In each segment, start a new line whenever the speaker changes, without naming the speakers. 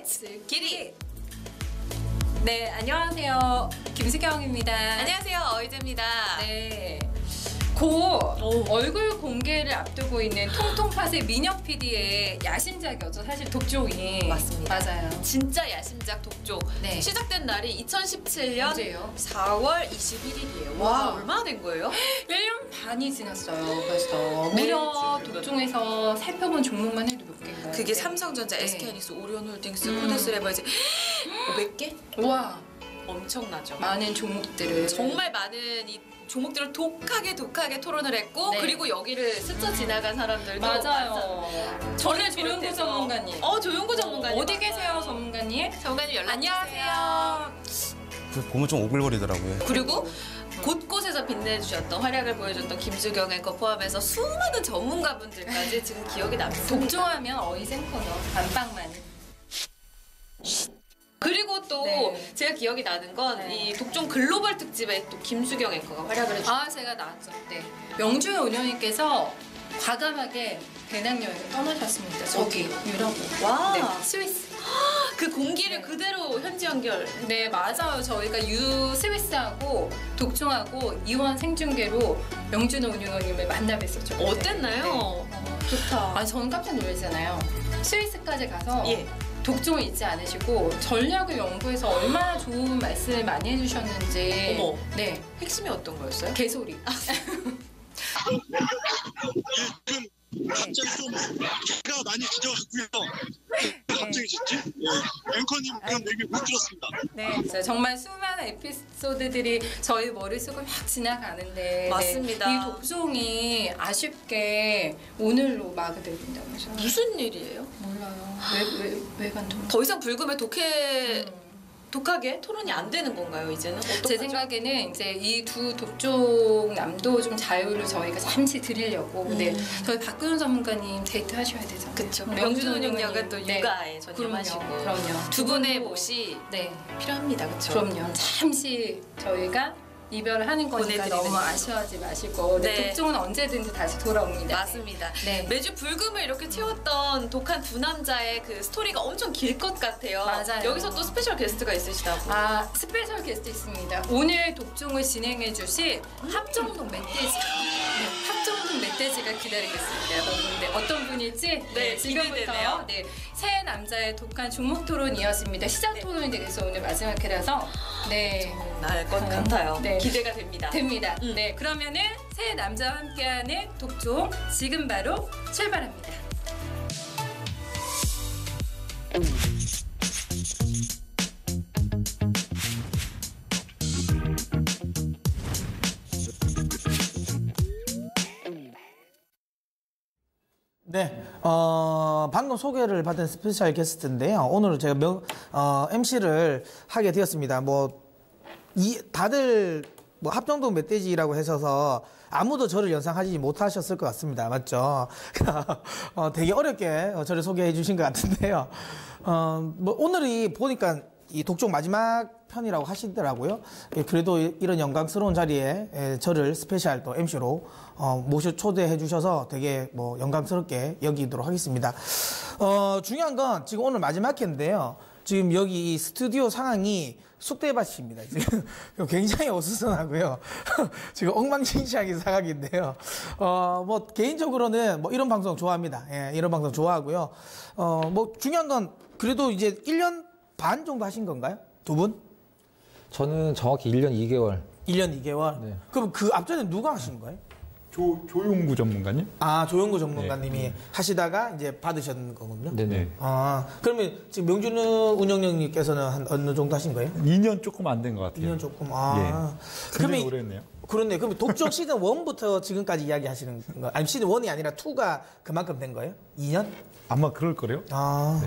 렛츠 기릿! 네, 안녕하세요. 김수경입니다.
안녕하세요. 어이제입니다.
네. 곧 얼굴 공개를 앞두고 있는 통통팟의 민혁 PD의 야심작이었죠. 사실 독종이.
맞습니다.
맞아요.
진짜 야심작 독종.
네.
시작된 날이 2017년
언제예요?
4월 21일이에요. 와, 얼마나 된 거예요?
1년 반이 지났어요. 벌써. 무려 독종에서 살펴본 종목만 해도 몇 개인가요?
그게
네.
삼성전자,
네.
SK하이닉스, 오리온홀딩스, 코데스레버리지 500개?
와,
엄청나죠.
많은 종목들을
정말 많은 이 종목들을 독하게 토론을 했고
네.
그리고 여기를 스쳐 지나간 사람들도
맞아요. 저는 조용구
비롯해서.
전문가님.
조용구 전문가님.
어디 계세요, 전문가님?
전문가님 연락
안녕하세요.
보면 좀 오글거리더라고요.
그리고 곳곳에서 빛내주셨던 활약을 보여줬던 김수경 앵커 포함해서 수많은 전문가분들까지 지금 기억이 남습니다.
독종하면 어이센터죠. 안방만.
그리고 또
네.
제가 기억이 나는 건 이 독종 글로벌 특집에 또 김수경 앵커가 활약을 해주셨어요.
제가 나왔죠. 네. 명주의 운영님께서 과감하게 배낭여행을 떠나셨습니다. 저기 유럽.
와.
네, 스위스.
그 공기를
네.
그대로 현지 연결.
네, 맞아요. 저희가 스위스하고 독종하고 이원 생중계로 명준호 운영님을 만나 뵀었죠.
어땠나요?
좋다. 저는 깜짝 놀랐잖아요. 스위스까지 가서
예.
독종을 잊지 않으시고 전략을 연구해서 얼마나 좋은 말씀을 많이 해주셨는지.
어머.
네,
핵심이 어떤 거였어요?
개소리.
지금 갑자기 좀 제가 많이 지져갔고요. 갑자기 짓지? 예. 앵커님 그런 얘기 못 들었습니다.
네, 진짜 정말 수많은 에피소드들이 저희 머릿속을 확 지나가는데
맞습니다.
네, 이 독종이 아쉽게 오늘로 마무리된다면서요.
무슨 일이에요?
몰라요. 왜 간통?
더 이상 불금에 독하게 토론이 안 되는 건가요, 이제는?
제
어떡하죠?
생각에는 이제 이 두 독종남도 좀 자유를 저희가 잠시 드리려고. 근데 저희 박근호 전문가님 데이트 하셔야 되잖아요.
그쵸.
명준
명준
운영님.
운영력은 또
네.
육아에 전념하시고.
그럼요.
두 분의 몫이
네,
필요합니다, 그쵸?
그럼요. 잠시 저희가 이별을 하는 거니까
보내드리는
너무 아쉬워하지 마시고.
네.
독종은 언제든지 다시 돌아옵니다.
맞습니다.
네.
매주 불금을 이렇게 채웠던 독한 두 남자의 그 스토리가 엄청 길 것 같아요.
맞아요.
여기서 또 스페셜 게스트가 있으시다고.
스페셜 게스트 있습니다. 오늘 독종을 진행해 주실 합정동 멧돼지. 네, 합정동 멧돼지가 기다리고 있습니다. 네, 어떤 분일지 지금부터
기대되네요.
세 남자의 독한 종목 토론 이어집니다. 시작 토론이 되겠어 오늘 마지막 회라서
날 것 같아요.
네.
기대가 됩니다.
네, 그러면은 세 남자와 함께하는 독종 지금 바로 출발합니다.
네, 방금 소개를 받은 스페셜 게스트인데요. 오늘 제가 MC를 하게 되었습니다. 다들 합정동 멧돼지라고 하셔서 아무도 저를 연상하지 못하셨을 것 같습니다. 맞죠? 되게 어렵게 저를 소개해 주신 것 같은데요. 오늘이 보니까 이 독종 마지막 편이라고 하시더라고요. 그래도 이런 영광스러운 자리에 저를 스페셜 또 MC로 초대해 주셔서 되게 영광스럽게 여기도록 하겠습니다. 중요한 건 지금 오늘 마지막 회인데요. 지금 여기 이 스튜디오 상황이 쑥대밭입니다. 지금 굉장히 어수선하고요. 지금 엉망진창인 상황인데요. 개인적으로는 이런 방송 좋아합니다. 예, 이런 방송 좋아하고요. 중요한 건 그래도 이제 1년 반 정도 하신 건가요? 두 분?
저는 정확히 1년 2개월.
1년 2개월?
네.
그럼 그 앞전에 누가 하신 거예요?
조용구 전문가님?
조용구 전문가님이 하시다가 이제 받으셨는 거군요?
네네.
그러면 지금 명준우 운영님께서는 한 어느 정도 하신 거예요?
2년 조금 안 된 것 같아요.
2년 조금.
굉장히 오래 했네요.
그렇네. 그럼 독종 시즌 1부터 지금까지 이야기 하시는 거, 아니 시즌 1이 아니라 2가 그만큼 된 거예요? 2년?
아마 그럴 거래요.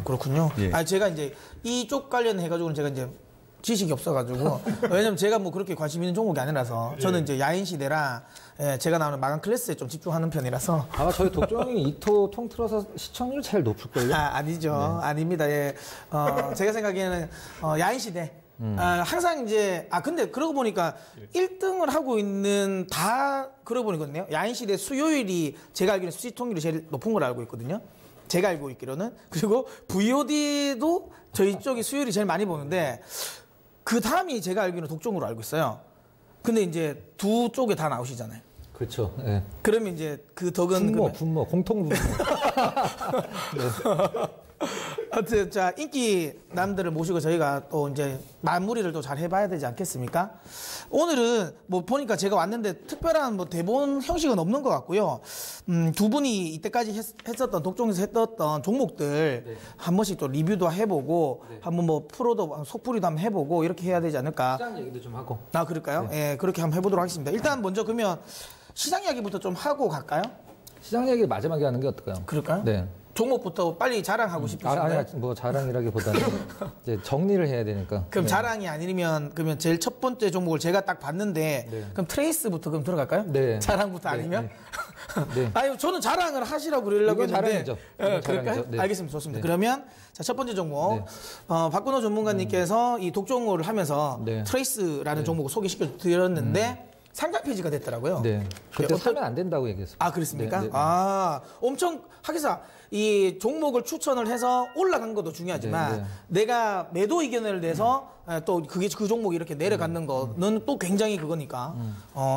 그렇군요.
예.
제가 이제 이쪽 관련해가지고는 제가 이제 지식이 없어가지고 왜냐면 제가 그렇게 관심 있는 종목이 아니라서 저는 이제 야인시대랑 제가 나오는 마감 클래스에 좀 집중하는 편이라서
아마 저희 독종이 2토 통틀어서 시청률이 제일 높을걸요?
아니죠. 네. 아닙니다. 예. 제가 생각에는 야인시대 항상 이제 근데 그러고 보니까 1등을 하고 있는 그러고 보니까요. 야인시대 수요일이 제가 알기로는 시청률이 제일 높은 걸 알고 있거든요. 제가 알고 있기로는. 그리고 VOD도 저희 쪽이 수율이 제일 많이 보는데 그 다음이 제가 알기로는 독종으로 알고 있어요. 근데 이제 두 쪽에 다 나오시잖아요.
그렇죠. 예.
그러면 이제 그 덕은
분모, 공통 분모.
하여튼 자 인기 남들을 모시고 저희가 또 이제 마무리를 또 잘 해봐야 되지 않겠습니까? 오늘은 뭐 보니까 제가 왔는데 특별한 뭐 대본 형식은 없는 것 같고요. 두 분이 이때까지 했었던 독종에서 했던 종목들
네.
한 번씩 또 리뷰도 해보고
네.
한번 뭐 프로도 속풀이도 한번 해보고 이렇게 해야 되지 않을까?
시장 얘기도 좀 하고.
아 그럴까요? 예, 그렇게 한번 해보도록 하겠습니다. 일단 먼저 그러면 시장 이야기부터 좀 하고 갈까요?
시장 얘기를 마지막에 하는 게 어떨까요?
그럴까요?
네.
종목부터 빨리 자랑하고 싶으신가요?
아니, 뭐 자랑이라기보다는 이제 정리를 해야 되니까.
그럼
네.
자랑이 아니면 그러면 제일 첫 번째 종목을 제가 딱 봤는데
네.
그럼 트레이스부터 그럼 들어갈까요?
네.
자랑부터
네,
아니면?
네. 네.
아니 저는 자랑을 하시라고 그러려고
이건
했는데
자랑이죠.
예,
이건
그럴까요?
자랑이죠. 네.
알겠습니다. 좋습니다.
네.
그러면 자, 첫 번째 종목
네.
박근호 전문가님께서 이 독종호를 하면서
네.
트레이스라는 종목을 소개시켜 드렸는데 상장 폐지가 됐더라고요.
네. 그때
어떤-
사면 안 된다고 얘기했습니다.
아 그렇습니까?
네, 네.
아 엄청 하기사 이 종목을 추천을 해서 올라간 것도 중요하지만
네, 네.
내가 매도 의견을 내서 또 그게 그 종목이 이렇게 내려가는 거는 또 굉장히 그거니까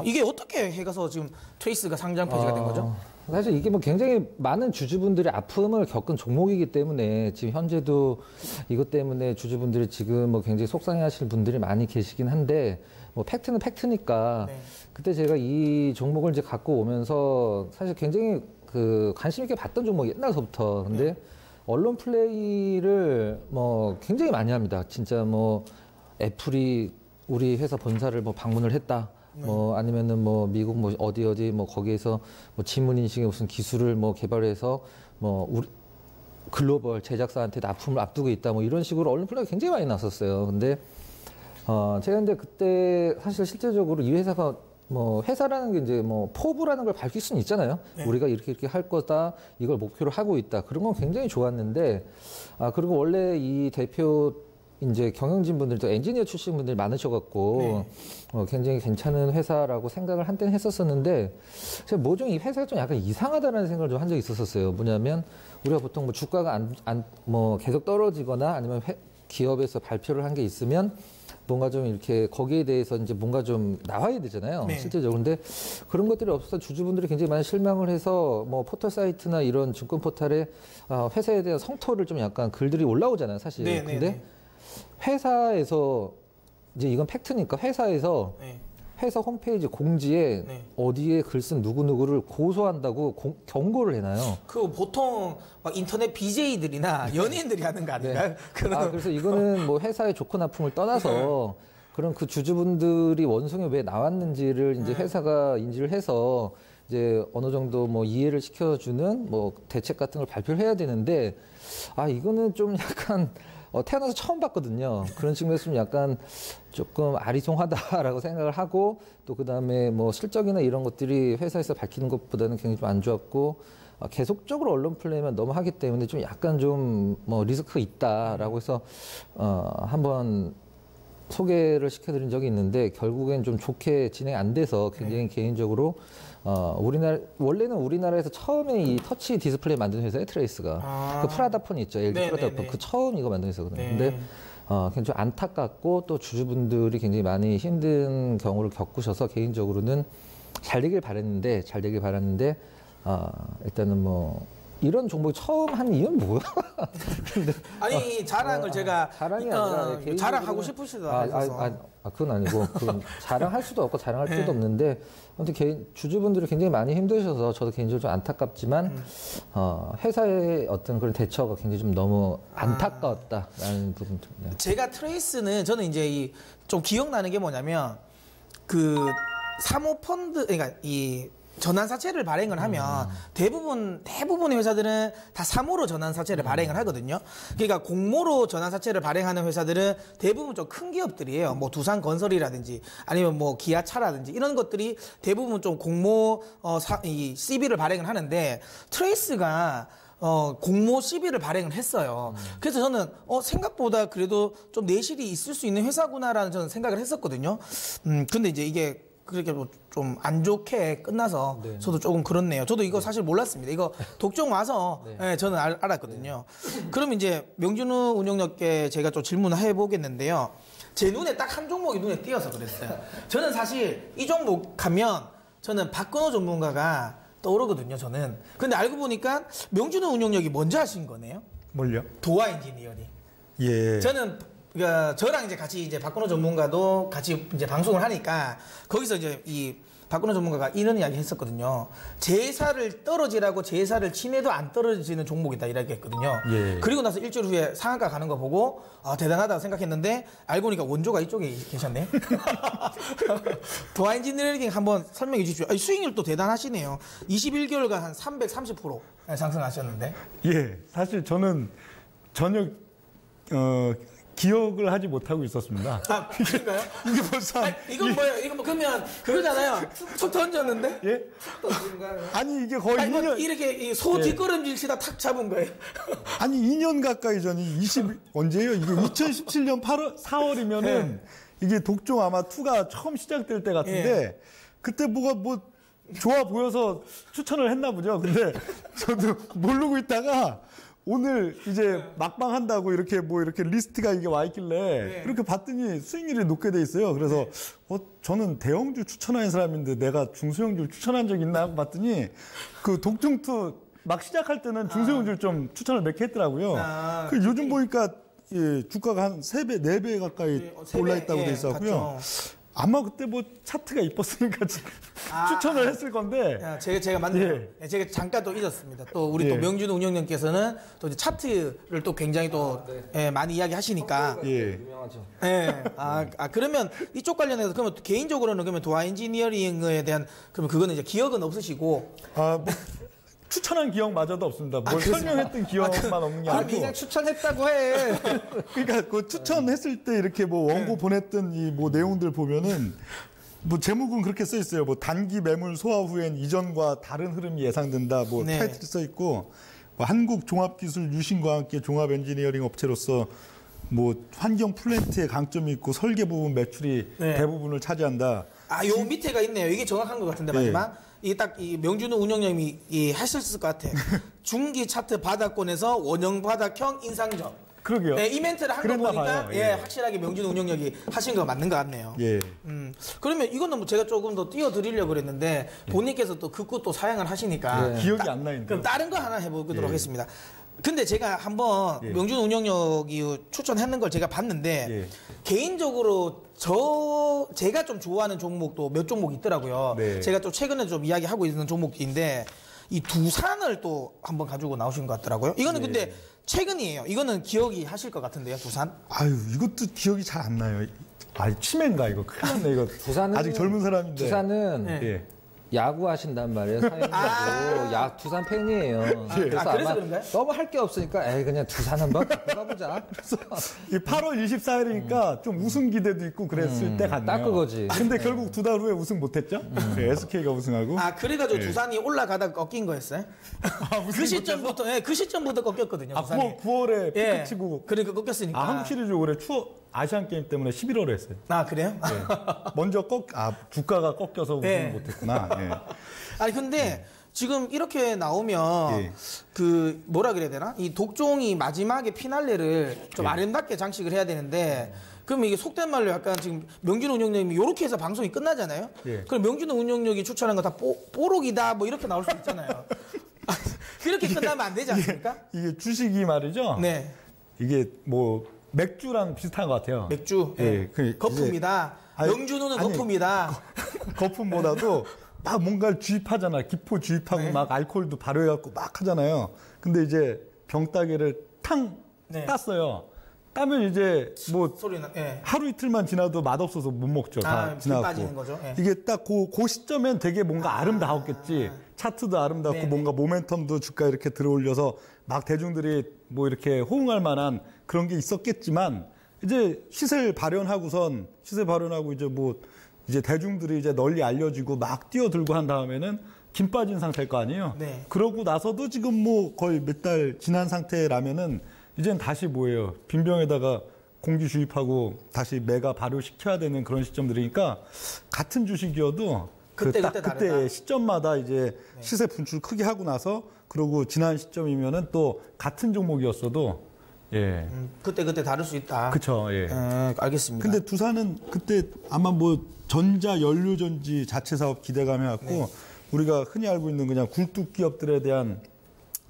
이게 어떻게 해가서 지금 트레이스가 상장 폐지가 된 거죠?
사실 이게 뭐 굉장히 많은 주주분들의 아픔을 겪은 종목이기 때문에 지금 현재도 이것 때문에 주주분들이 지금 뭐 굉장히 속상해하실 분들이 많이 계시긴 한데 뭐 팩트는 팩트니까
네.
그때 제가 이 종목을 이제 갖고 오면서 사실 굉장히 그 관심 있게 봤던 종목 옛날서부터 근데 언론 플레이를 뭐 굉장히 많이 합니다. 진짜 뭐 애플이 우리 회사 본사를 뭐 방문을 했다. 뭐 아니면은 뭐 미국 뭐 어디 뭐 거기에서 뭐 지문 인식의 무슨 기술을 뭐 개발해서 뭐 우리 글로벌 제작사한테 납품을 앞두고 있다 뭐 이런 식으로 언론 플레이가 굉장히 많이 났었어요. 근데 제가 근데 그때 사실 실제적으로 이 회사가 뭐 회사라는 게 이제 뭐 포부라는 걸 밝힐 수는 있잖아요.
네.
우리가 이렇게 할 거다 이걸 목표로 하고 있다 그런 건 굉장히 좋았는데 그리고 원래 이 대표 이제 경영진 분들도 엔지니어 출신 분들이 많으셔갖고
네.
굉장히 괜찮은 회사라고 생각을 한때는 했었었는데 제가 뭐좀 이 회사가 좀 약간 이상하다는 생각을 좀 한 적이 있었어요. 뭐냐면 우리가 보통 뭐 주가가 뭐 계속 떨어지거나 아니면 기업에서 발표를 한 게 있으면 뭔가 좀 이렇게 거기에 대해서 이제 뭔가 좀 나와야 되잖아요.
네.
실제적으로. 근데 그런 것들이 없어서 주주분들이 굉장히 많이 실망을 해서 뭐 포털 사이트나 이런 증권 포털에 회사에 대한 성토를 좀 약간 글들이 올라오잖아요. 사실.
네, 네,
근데
네.
회사에서 이제 이건 팩트니까 회사에서
네.
회사 홈페이지 공지에
네.
어디에 글 쓴 누구누구를 고소한다고 경고를 해놔요.
그 보통 막 인터넷 BJ들이나 연예인들이 하는 거 아닌가요?
네.
그런
그래서 이거는 뭐 회사의 좋고 나쁨을 떠나서 그런 그 주주분들이 원성이 왜 나왔는지를 이제 회사가 인지를 해서 이제 어느 정도 뭐 이해를 시켜주는 뭐 대책 같은 걸 발표를 해야 되는데 이거는 좀 약간 태어나서 처음 봤거든요. 그런 측면에서 좀 약간 조금 아리송하다라고 생각을 하고 또 그다음에 뭐 실적이나 이런 것들이 회사에서 밝히는 것보다는 굉장히 좀 안 좋았고 계속적으로 언론 플레이만 너무 하기 때문에 좀 약간 좀 뭐 리스크가 있다라고 해서 한번 소개를 시켜드린 적이 있는데 결국엔 좀 좋게 진행 안 돼서 굉장히 개인적으로 원래는 우리나라에서 처음에 이 터치 디스플레이 만든 회사예요, 트레이스가. 그 프라다폰 있죠, LG
네,
프라다폰.
네, 네.
그 처음 이거 만든 회사거든요.
네.
근데 굉장히 좀 안타깝고 또 주주분들이 굉장히 많이 힘든 경우를 겪으셔서 개인적으로는 잘 되길 바랐는데 일단은 뭐 이런 종목이 처음 한 이유는 뭐야?
아니 자랑을 제가
자랑이 아니라 개인적으로는-
자랑하고 싶으시다 해서
그건 아니고 그건 자랑할 수도 없고 자랑할 필요도 없는데 아무튼 주주분들이 굉장히 많이 힘드셔서 저도 개인적으로 좀 안타깝지만 회사의 어떤 그런 대처가 굉장히 좀 너무 안타까웠다라는 부분. 네.
제가 트레이스는 저는 이제 좀 기억나는 게 뭐냐면 그 사모펀드 그러니까 이 전환사채를 발행을 하면 대부분의 회사들은 다 사모로 전환사채를 발행을 하거든요. 그러니까 공모로 전환사채를 발행하는 회사들은 대부분 좀 큰 기업들이에요. 뭐 두산건설이라든지 아니면 뭐 기아차라든지 이런 것들이 대부분 좀 공모 이 CB를 발행을 하는데 트레이스가 공모 CB를 발행을 했어요. 그래서 저는 생각보다 그래도 좀 내실이 있을 수 있는 회사구나라는 저는 생각을 했었거든요. 근데 이제 이게 그렇게 뭐 좀 안 좋게 끝나서
네.
저도 조금 그렇네요. 저도 이거 사실 몰랐습니다. 이거 독종 와서 예, 저는 알았거든요. 그럼 이제 명준우 운영력께 제가 좀 질문을 해보겠는데요. 제 눈에 딱 한 종목이 눈에 띄어서 그랬어요. 저는 사실 이 종목 하면 저는 박근호 전문가가 떠오르거든요. 저는. 근데 알고 보니까 명준우 운영력이 먼저 하신 거네요.
뭘요?
도화 엔지니어링.
예.
저는 그러니까 저랑 이제 같이 이제 박근호 전문가도 같이 이제 방송을 하니까 거기서 이제 이 박근호 전문가가 이런 이야기 했었거든요. 제사를 떨어지라고 제사를 치내도 안 떨어지는 종목이다 이렇게 했거든요.
예.
그리고 나서 일주일 후에 상한가 가는 거 보고 아 대단하다고 생각했는데 알고 보니까 원조가 이쪽에 계셨네. 도화 엔지니어링 한번 설명해 주십시오. 아니, 수익률도 대단하시네요. 21개월간 한 330% 상승하셨는데.
예. 사실 저는 전혀 기억을 하지 못하고 있었습니다.
아, 그런가요?
이게 벌써 한
이건 뭐예요? 이건 뭐 그러면 그거잖아요. 툭 던졌는데?
예? 아니 이게 거의
아니, 뭐
2년
이렇게 소 뒷걸음질 치다 탁 잡은 거예요.
아니 2년 가까이 전이 20 언제예요? 이게 2017년 8월 4월이면은 이게 독종 아마 2가 처음 시작될 때 같은데 그때 뭐가 뭐 좋아 보여서 추천을 했나 보죠. 근데 저도 모르고 있다가 오늘 이제 막방 한다고 이렇게 뭐 이렇게 리스트가 이게 와 있길래 이렇게 봤더니 수익률이 높게 돼 있어요. 그래서 저는 대형주 추천한 사람인데 내가 중소형주를 추천한 적 있나 하고 봤더니 그 독종2 막 시작할 때는 중소형주를 좀 추천을 몇 개 했더라고요. 그 요즘 보니까 예, 주가가 한 3배, 4배 가까이 올라 있다고 돼 있었고요. 아마 그때 뭐 차트가 이뻤으니까 추천을 했을 건데.
야, 제가 맞네요. 예, 제가 잠깐 또 잊었습니다. 또 우리 또 명준우 운영님께서는 또 이제 차트를 또 굉장히 또 예, 많이 이야기하시니까.
예.
유명하죠.
예. 그러면 이쪽 관련해서 그러면 개인적으로는 그러면 도화 엔지니어링에 대한 그러면 그거는 이제 기억은 없으시고.
뭐 추천한 기억마저도 없습니다. 뭘 설명했던 기억만 없는 게 아니고.
그냥 추천했다고 해.
그러니까 그 추천했을 때 이렇게 뭐 원고 보냈던 이 뭐 내용들 보면은 뭐 제목은 그렇게 써 있어요. 뭐 단기 매물 소화 후엔 이전과 다른 흐름이 예상된다. 뭐
네.
타이틀이 써 있고 뭐 한국 종합기술 유신과 함께 종합 엔지니어링 업체로서 뭐 환경 플랜트의 강점이 있고 설계 부분 매출이 대부분을 차지한다.
요 밑에가 있네요. 이게 정확한 것 같은데 마지막. 이 딱 이 명준우 운영님이 하셨을 것 같아. 중기 차트 바닥권에서 원형 바닥형 인상점.
그러게요.
네, 이 멘트를 한 거
그랬나
보니까
봐요.
예, 확실하게 명준우 운영력이 하신 거 맞는 것 같네요.
예.
그러면 이거는 뭐 제가 조금 더 띄워드리려고 그랬는데 본인께서 또 극구 또 사양을 하시니까
기억이 안 나는데.
그럼 다른 거 하나 해보도록 하겠습니다. 근데 제가 한번 명준우 운영력이 추천했는 걸 제가 봤는데 개인적으로 제가 좀 좋아하는 종목도 몇 종목 있더라고요.
네.
제가 또 최근에 좀 이야기하고 있는 종목인데 이 두산을 또 한번 가지고 나오신 것 같더라고요. 이거는 근데 최근이에요. 이거는 기억이 하실 것 같은데요, 두산?
아유, 이것도 기억이 잘 안 나요. 치매인가 이거 큰일 났네 이거.
두산은
아직 젊은 사람인데.
두산은
예.
야구 하신단 말이에요. 사연자고 두산 팬이에요. 그래서
그래서
아마
그런가요?
너무 할 게 없으니까 에이 그냥 두산 한번 가보자. 그래서
이 8월 24일이니까 좀 우승 기대도 있고 그랬을 때 같네요.
딱 그거지.
근데 결국 2달 후에 우승 못했죠? 네, SK가 우승하고.
그래가지고 두산이 올라가다가 꺾인 거였어요? 그 시점부터, 그 시점부터 꺾였거든요. 두산이.
9월에 피크 치고.
그러니까 꺾였으니까.
한국 시리즈 올해 아시안 게임 때문에 11월에 했어요.
그래요?
먼저 주가가 꺾여서 우승을 못했구나. 예.
아니 근데 지금 이렇게 나오면 그 뭐라 그래야 되나? 이 독종이 마지막에 피날레를 좀 아름답게 장식을 해야 되는데 그럼 이게 속된 말로 약간 지금 명준우 운영력이 이렇게 해서 방송이 끝나잖아요. 그럼 명준우 운영력이 추천한 거 다 뽀록이다 뭐 이렇게 나올 수 있잖아요. 그렇게 끝나면 안 되지 않습니까?
이게 주식이 말이죠.
네.
이게 뭐 맥주랑 비슷한 것 같아요.
맥주.
예.
거품이다. 명준우는 거품이다.
거품보다도 막 뭔가를 주입하잖아. 기포 주입하고 막 알코올도 발효해갖고 막 하잖아요. 근데 이제 병따개를 탕 땄어요. 따면 이제 뭐
소리나.
하루 이틀만 지나도 맛없어서 못 먹죠. 다 지나고.
빠지는 거죠.
이게 딱 그 시점엔 되게 뭔가 아름다웠겠지. 차트도 아름답고 뭔가 모멘텀도 주가 이렇게 들어올려서 막 대중들이 뭐 이렇게 호응할 만한 그런 게 있었겠지만 이제 시세 발현하고 이제 뭐 이제 대중들이 이제 널리 알려지고 막 뛰어들고 한 다음에는 김 빠진 상태일 거 아니에요. 그러고 나서도 지금 뭐 거의 몇 달 지난 상태라면은 이젠 다시 뭐예요. 빈병에다가 공기 주입하고 다시 매가 발효시켜야 되는 그런 시점들이니까 같은 주식이어도
그때
그때 시점마다 이제 시세 분출 크게 하고 나서 그러고 지난 시점이면은 또 같은 종목이었어도 예.
그때 다를 수 있다.
그렇죠. 예.
알겠습니다.
근데 두산은 그때 아마 뭐 전자 연료전지 자체 사업 기대감해 갖고 우리가 흔히 알고 있는 그냥 굴뚝 기업들에 대한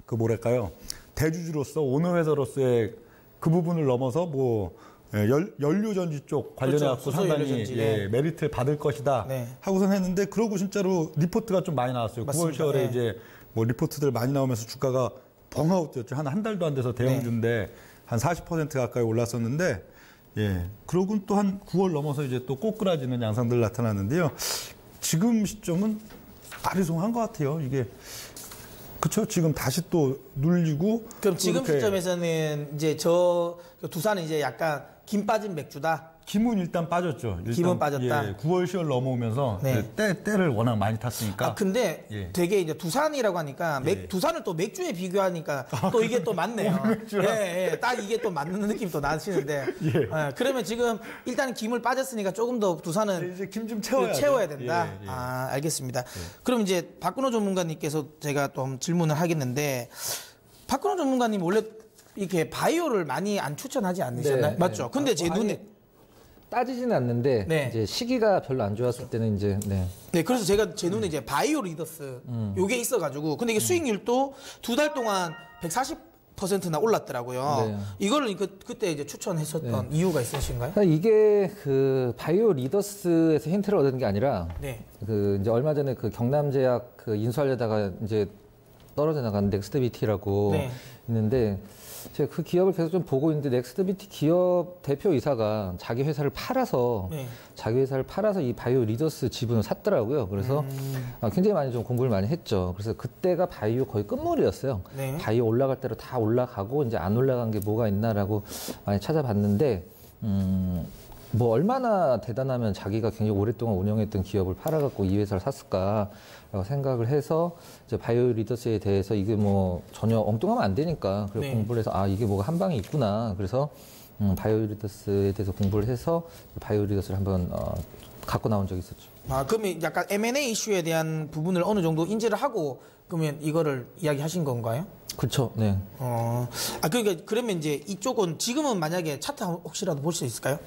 그 뭐랄까요? 대주주로서 오너 회사로서의 그 부분을 넘어서 뭐 연료전지 쪽 관련해 갖고
그렇죠.
상당히
수소연료전지.
메리트를 받을 것이다 하고선 했는데 그러고 진짜로 리포트가 좀 많이 나왔어요.
맞습니다.
9월 10월에 이제 뭐 리포트들 많이 나오면서 주가가 벙아웃 뛰었죠. 한 달도 안 돼서 대형주인데 한 40% 가까이 올랐었는데 예. 그러고 또 한 9월 넘어서 이제 또 꼬꾸라지는 양상들 나타났는데요. 지금 시점은 아리송한 것 같아요. 이게 그렇죠. 지금 다시 또 눌리고.
그럼 지금
이렇게
시점에서는 이제 저 두산은 이제 약간 김 빠진 맥주다.
김은 일단 빠졌죠.
김은 빠졌다.
예, 9월 10월 넘어오면서 때를 워낙 많이 탔으니까.
근데 되게 이제 두산이라고 하니까 두산을 또 맥주에 비교하니까 또 이게 또 맞네요. 딱 이게 또 맞는 느낌이 또 나시는데. 그러면 지금 일단 김을 빠졌으니까 조금 더 두산은
이제 김 좀 채워야
된다. 알겠습니다. 그럼 이제 박근호 전문가님께서 제가 좀 질문을 하겠는데 박근호 전문가님 원래 이렇게 바이오를 많이 안 추천하지 않으셨나요? 맞죠? 근데 제 눈에
따지지는 않는데 이제 시기가 별로 안 좋았을 때는 이제
그래서 제가 제 눈에 이제 바이오 리더스 요게 있어가지고 근데 이게 수익률도 2달 동안 140%나 올랐더라고요. 이거를 그때 이제 추천했었던 이유가 있으신가요?
이게 그 바이오 리더스에서 힌트를 얻은 게 아니라 그 이제 얼마 전에 그 경남제약 그 인수하려다가 이제 떨어져 나간 넥스트비티라고 있는데. 제가 그 기업을 계속 좀 보고 있는데 넥스트비티 기업 대표이사가 자기 회사를 팔아서 이 바이오 리더스 지분을 샀더라고요. 그래서 굉장히 많이 좀 공부를 많이 했죠. 그래서 그때가 바이오 거의 끝물이었어요. 바이오 올라갈 대로 다 올라가고 이제 안 올라간 게 뭐가 있나라고 많이 찾아봤는데 뭐 얼마나 대단하면 자기가 굉장히 오랫동안 운영했던 기업을 팔아갖고 이 회사를 샀을까라고 생각을 해서 이제 바이오 리더스에 대해서 이게 뭐 전혀 엉뚱하면 안 되니까 그래서 공부를 해서 이게 뭐가 한 방에 있구나. 그래서 바이오 리더스에 대해서 공부를 해서 바이오 리더스를 한번 갖고 나온 적이 있었죠.
그러면 약간 M&A 이슈에 대한 부분을 어느 정도 인지를 하고 그러면 이거를 이야기하신 건가요?
그렇죠. 네.
그러니까 그러면 이제 이쪽은 지금은 만약에 차트 혹시라도 볼 수 있을까요?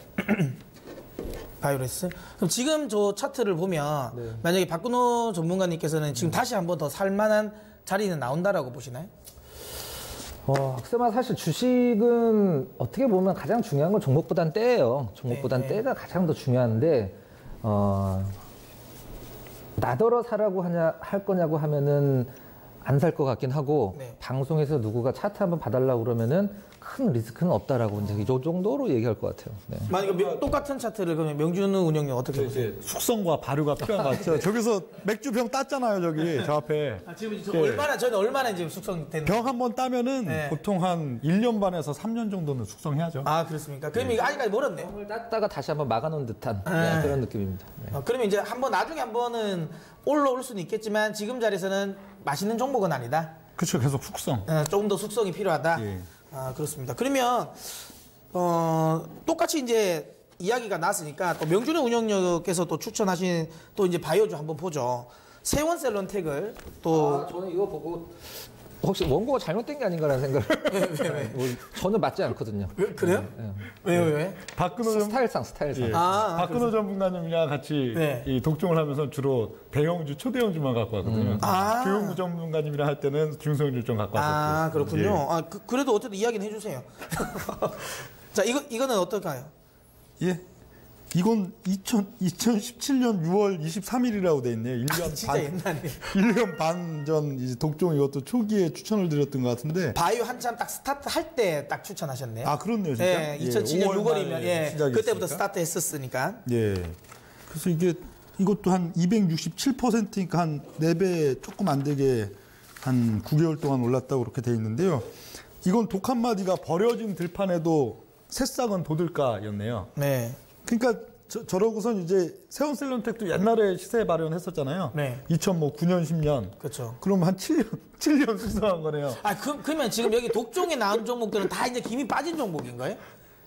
바이오리스? 그럼 지금 저 차트를 보면 만약에 박근호 전문가님께서는 지금 다시 한번 더 살만한 자리는 나온다라고 보시나요?
글쎄만 사실 주식은 어떻게 보면 가장 중요한 건 종목보단 때예요. 종목보단 때가 가장 더 중요한데 나더러 사라고 할 거냐고 하면은 안 살 것 같긴 하고 방송에서 누구가 차트 한번 봐달라고 그러면은 큰 리스크는 없다라고 이제 이 정도로 얘기할 것 같아요.
만약에 똑같은 차트를 그러면 명준우 운영님 어떻게 보세요?
숙성과 발효가 필요한 것 같아요. 저기서 맥주병 땄잖아요, 저기 저 앞에.
지금 저는 얼마나 지금 숙성된?
병 한 번 따면은 보통 한 1년 반에서 3년 정도는 숙성해야죠.
그렇습니까? 그럼 이거 아직까지 멀었네요.
병을 땄다가 다시 한번 막아놓은 듯한 그런 느낌입니다.
그러면 이제 나중에 한번은 올라올 수는 있겠지만 지금 자리에서는 맛있는 종목은 아니다.
그렇죠, 계속 숙성.
조금 더 숙성이 필요하다. 그렇습니다. 그러면 똑같이 이제 이야기가 나왔으니까 또 명준의 운영력께서 또 추천하신 또 이제 바이오주 한번 보죠. 세원셀론텍을 또
저는 이거 보고 혹시 원고가 잘못된 게 아닌가라는 생각을 왜? 저는 맞지 않거든요.
그래요? 왜?
박근호
스타일상.
박근호 전문가님이랑 같이 이 독종을 하면서 주로 대형주, 초대형주만 갖고 왔거든요. 교육부 전문가님이랑 할 때는 중소형주 좀 갖고 왔었고.
그렇군요. 그래도 어쨌든 이야기는 해주세요. 자, 이거는 어떨까요?
이건 2017년 6월 23일이라고 돼 있네요. 1년
진짜
반.
옛날이에요.
1년 반 전 독종 이것도 초기에 추천을 드렸던 것 같은데.
바이오 한참 딱 스타트 할 때 딱 추천하셨네요.
그렇네요, 진짜.
2007년 6월이면 그때부터 스타트 했었으니까.
그래서 이것도 한 267%니까 한 4배 조금 안 되게 한 9개월 동안 올랐다고 그렇게 돼 있는데요. 이건 독 한 마디가 버려진 들판에도 새싹은 돋을까였네요. 그러니까 저러고선 이제 세원셀론텍도 옛날에 시세 발현했었잖아요. 2009년, 10년.
그렇죠.
그럼 한 7년 숙성한 거네요.
그러면 지금 여기 독종에 나온 종목들은 다 이제 김이 빠진 종목인가요?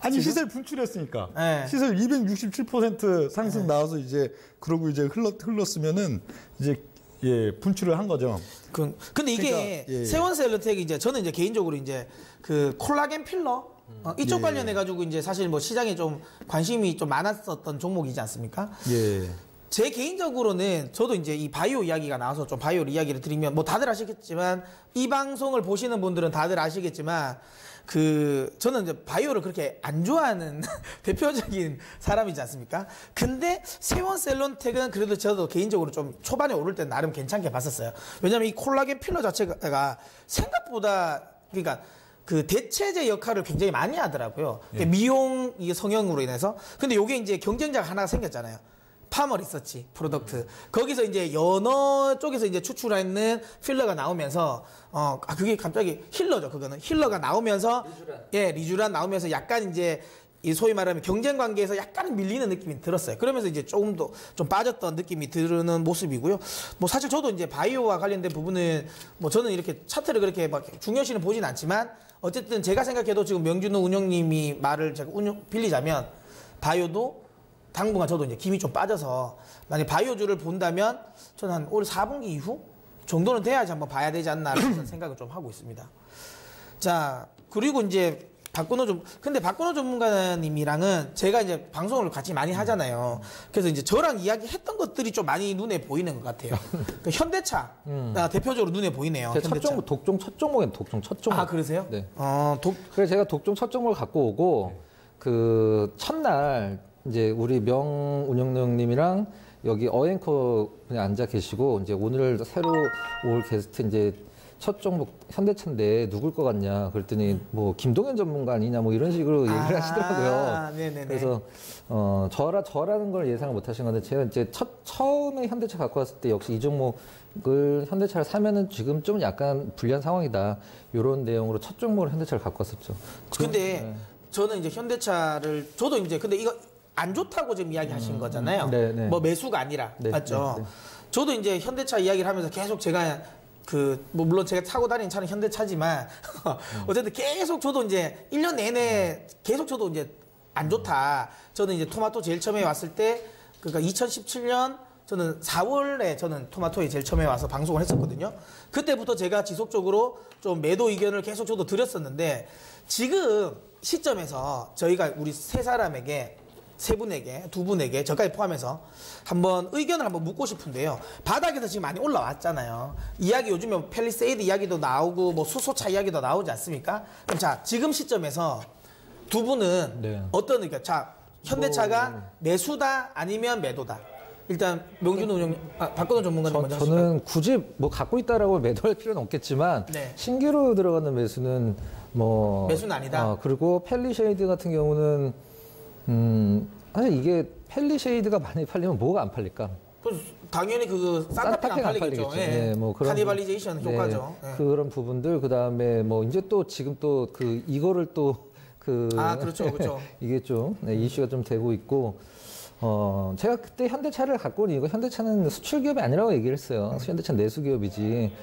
아니 시세 분출했으니까
네.
시세 267% 상승 나와서 이제 그러고 이제 흘렀으면은 이제 예 분출을 한 거죠.
근데 이게
그러니까, 예.
세원셀러텍이 이제 저는 이제 개인적으로 이제 그 콜라겐 필러 이쪽
예.
관련해 가지고 이제 사실 뭐 시장에 좀 관심이 좀 많았었던 종목이지 않습니까?
예.
제 개인적으로는 저도 이제 이 바이오 이야기가 나와서 좀 바이오 이야기를 드리면 뭐 다들 아시겠지만 이 방송을 보시는 분들은 다들 아시겠지만 그 저는 이제 바이오를 그렇게 안 좋아하는 대표적인 사람이지 않습니까? 근데 세원셀러텍은 그래도 저도 개인적으로 좀 초반에 오를 때 나름 괜찮게 봤었어요. 왜냐면 이 콜라겐 필러 자체가 생각보다 그러니까 그 대체제 역할을 굉장히 많이 하더라고요. 미용 이 성형으로 인해서. 근데 요게 이제 경쟁자가 하나 생겼잖아요. 파머 리서치 프로덕트. 거기서 이제 연어 쪽에서 이제 추출하는 필러가 나오면서 그게 갑자기 힐러죠. 그거는 힐러가 나오면서 리쥬란 나오면서 약간 이제 이 소위 말하면 경쟁 관계에서 약간 밀리는 느낌이 들었어요. 그러면서 이제 조금 더 좀 빠졌던 느낌이 드는 모습이고요. 뭐 사실 저도 이제 바이오와 관련된 부분은 뭐 저는 이렇게 차트를 그렇게 막 중요시는 보진 않지만 어쨌든 제가 생각해도 지금 명준호 운영님이 말을 제가 빌리자면 바이오도 당분간 저도 이제 김이 좀 빠져서 만약 바이오주를 본다면 저는 한 올 4분기 이후 정도는 돼야지 한번 봐야 되지 않나 그런 생각을 좀 하고 있습니다. 자, 그리고 이제 근데 박근호 전문가님이랑은 제가 이제 방송을 같이 많이 하잖아요. 그래서 이제 저랑 이야기했던 것들이 좀 많이 눈에 보이는 것 같아요. 그 현대차 대표적으로 눈에 보이네요.
독종 첫 종목은 독종 첫 종목.
아, 그러세요?
네.
그래서
제가 독종 첫 종목을 갖고 오고 그 첫날 이제 우리 명 운영님이랑 여기 어앵커 그냥 앉아 계시고 이제 오늘 새로 올 게스트 이제 첫 종목 현대차인데 누굴 것 같냐 그랬더니 뭐 김동현 전문가 아니냐 뭐 이런 식으로 얘기를 하시더라고요.
네네네.
그래서 저라는 걸 예상을 못 하신 건데 제가 이제 처음에 현대차 갖고 왔을 때 역시 이 종목을 현대차를 사면은 지금 좀 약간 불리한 상황이다. 이런 내용으로 첫 종목으로 현대차를 갖고 왔었죠.
근데 저는 이제 현대차를 저도 이제 근데 이거 안 좋다고 지금 이야기하신 거잖아요.
네네.
뭐 매수가 아니라 맞죠.
네.
저도 이제 현대차 이야기를 하면서 계속 제가 뭐 물론 제가 타고 다니는 차는 현대차지만 어쨌든 계속 저도 이제 1년 내내 계속 저도 이제 안 좋다. 저는 이제 토마토 제일 처음에 왔을 때 그러니까 2017년 저는 4월에 저는 토마토에 제일 처음에 와서 방송을 했었거든요. 그때부터 제가 지속적으로 좀 매도 의견을 계속 저도 드렸었는데 지금 시점에서 저희가 우리 세 분에게, 두 분에게, 저까지 포함해서 한번 의견을 한번 묻고 싶은데요. 바닥에서 지금 많이 올라왔잖아요. 이야기 요즘에 팰리세이드 이야기도 나오고 뭐 수소차 이야기도 나오지 않습니까? 그럼 자, 지금 시점에서 두 분은 어떤 의견? 자, 현대차가 매수다 아니면 매도다? 일단 명준호 운영, 박근호 전문가님 먼저 하실까요?
저는 굳이 뭐 갖고 있다라고 매도할 필요는 없겠지만 신규로 들어가는 매수는 뭐
매수는 아니다.
그리고 팰리쉐이드 같은 경우는 사실 이게 팰리쉐이드가 많이 팔리면 뭐가 안 팔릴까?
당연히 그 싼타핑 안 팔리겠죠.
네, 뭐 그런
카니발리제이션 효과죠.
그런 부분들 그다음에 뭐 이제 또 지금 또 그 이거를 또
그렇죠.
이게 좀 이슈가 좀 되고 있고 제가 그때 현대차를 갖고 온 이유가 현대차는 수출 기업이 아니라고 얘기를 했어요. 현대차는 내수 기업이지.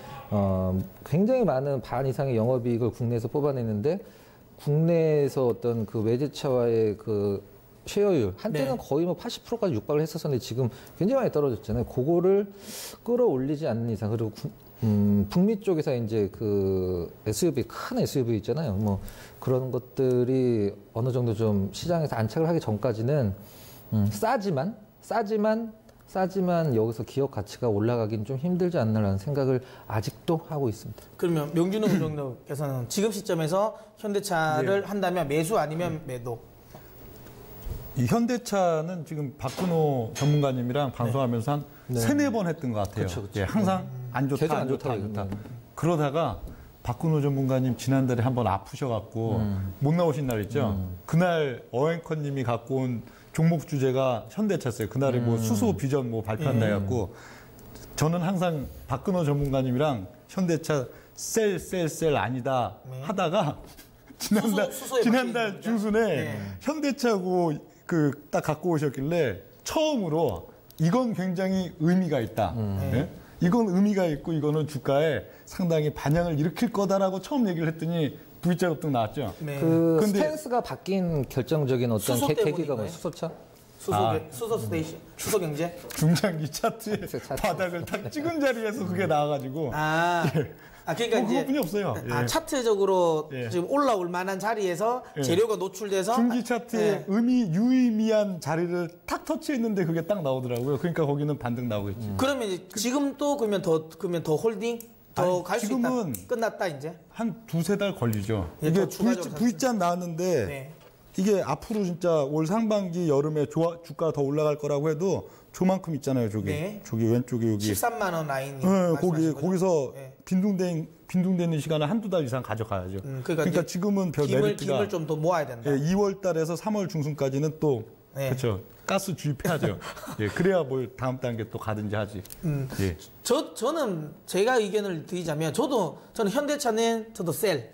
굉장히 많은 반 이상의 영업이익을 국내에서 뽑아내는데 국내에서 어떤 그 외제차와의 그 쉐어율 한때는 거의 뭐 80%까지 육박을 했었는데 지금 굉장히 많이 떨어졌잖아요. 그거를 끌어올리지 않는 이상 그리고 북미 쪽에서 이제 그 SUV 큰 SUV 있잖아요. 뭐 그런 것들이 어느 정도 좀 시장에서 안착을 하기 전까지는 싸지만 여기서 기업 가치가 올라가긴 좀 힘들지 않나라는 생각을 아직도 하고 있습니다.
그러면 명준호 운영님께서는 지금 시점에서 현대차를 한다면 매수 아니면 매도?
이 현대차는 지금 박근호 전문가님이랑 방송하면서 한 세네 번 했던 것 같아요.
그쵸.
예, 항상 안 좋다, 안 좋다. 그러다가 박근호 전문가님 지난달에 한번 아프셔갖고 못 나오신 날 있죠. 그날 어앵커님이 갖고 온 종목 주제가 현대차였어요. 그날에 뭐 수소 비전 뭐 발표한다 해갖고 저는 항상 박근호 전문가님이랑 현대차 셀 아니다 하다가 지난달 중순에 현대차고 딱 갖고 오셨길래 처음으로 이건 굉장히 의미가 있다. 이건 의미가 있고 이거는 주가에 상당히 반향을 일으킬 거다라고 처음 얘기를 했더니 V자 급등 나왔죠.
네.
그
근데-
스탠스가 바뀐 결정적인 어떤
수소 때문인
계기가 뭐
거예요?
수소차?
수소 스테이션, 수소 경제.
중장기 차트에
차트.
바닥을 딱 찍은 자리에서 그게 나와가지고
그러니까
뭐
이제
그것뿐이 없어요. 예.
차트적으로
예.
지금 올라올 만한 자리에서
예.
재료가 노출돼서
중기 차트에
예.
유의미한 자리를 탁 터치했는데 그게 딱 나오더라고요. 그러니까 거기는 반등 나오겠지.
그러면 이제 지금 또 그러면 더 홀딩 더
아니,
갈 수 있다.
지금은
끝났다 이제.
한 두세 달 걸리죠.
예,
이게
더 추가적으로
V자 나왔는데
네.
이게 앞으로 진짜 올 상반기 여름에 주가 더 올라갈 거라고 해도 조만큼 있잖아요. 저기
네.
저기 왼쪽에 여기
13만 원 라인이.
네,
말씀하신 거죠?
거기서
네.
빈둥대는 시간을 한두 달 이상 가져가야죠.
그러니까 이제
지금은 별 메리트가
김을 좀 더 모아야 된다.
2월 달에서 3월 중순까지는 또
네.
그렇죠. 가스 주입해야죠. 예, 그래야 뭘 다음 단계 또 가든지 하지. 예.
저는 제가 의견을 드리자면 저는 현대차는 저도 셀.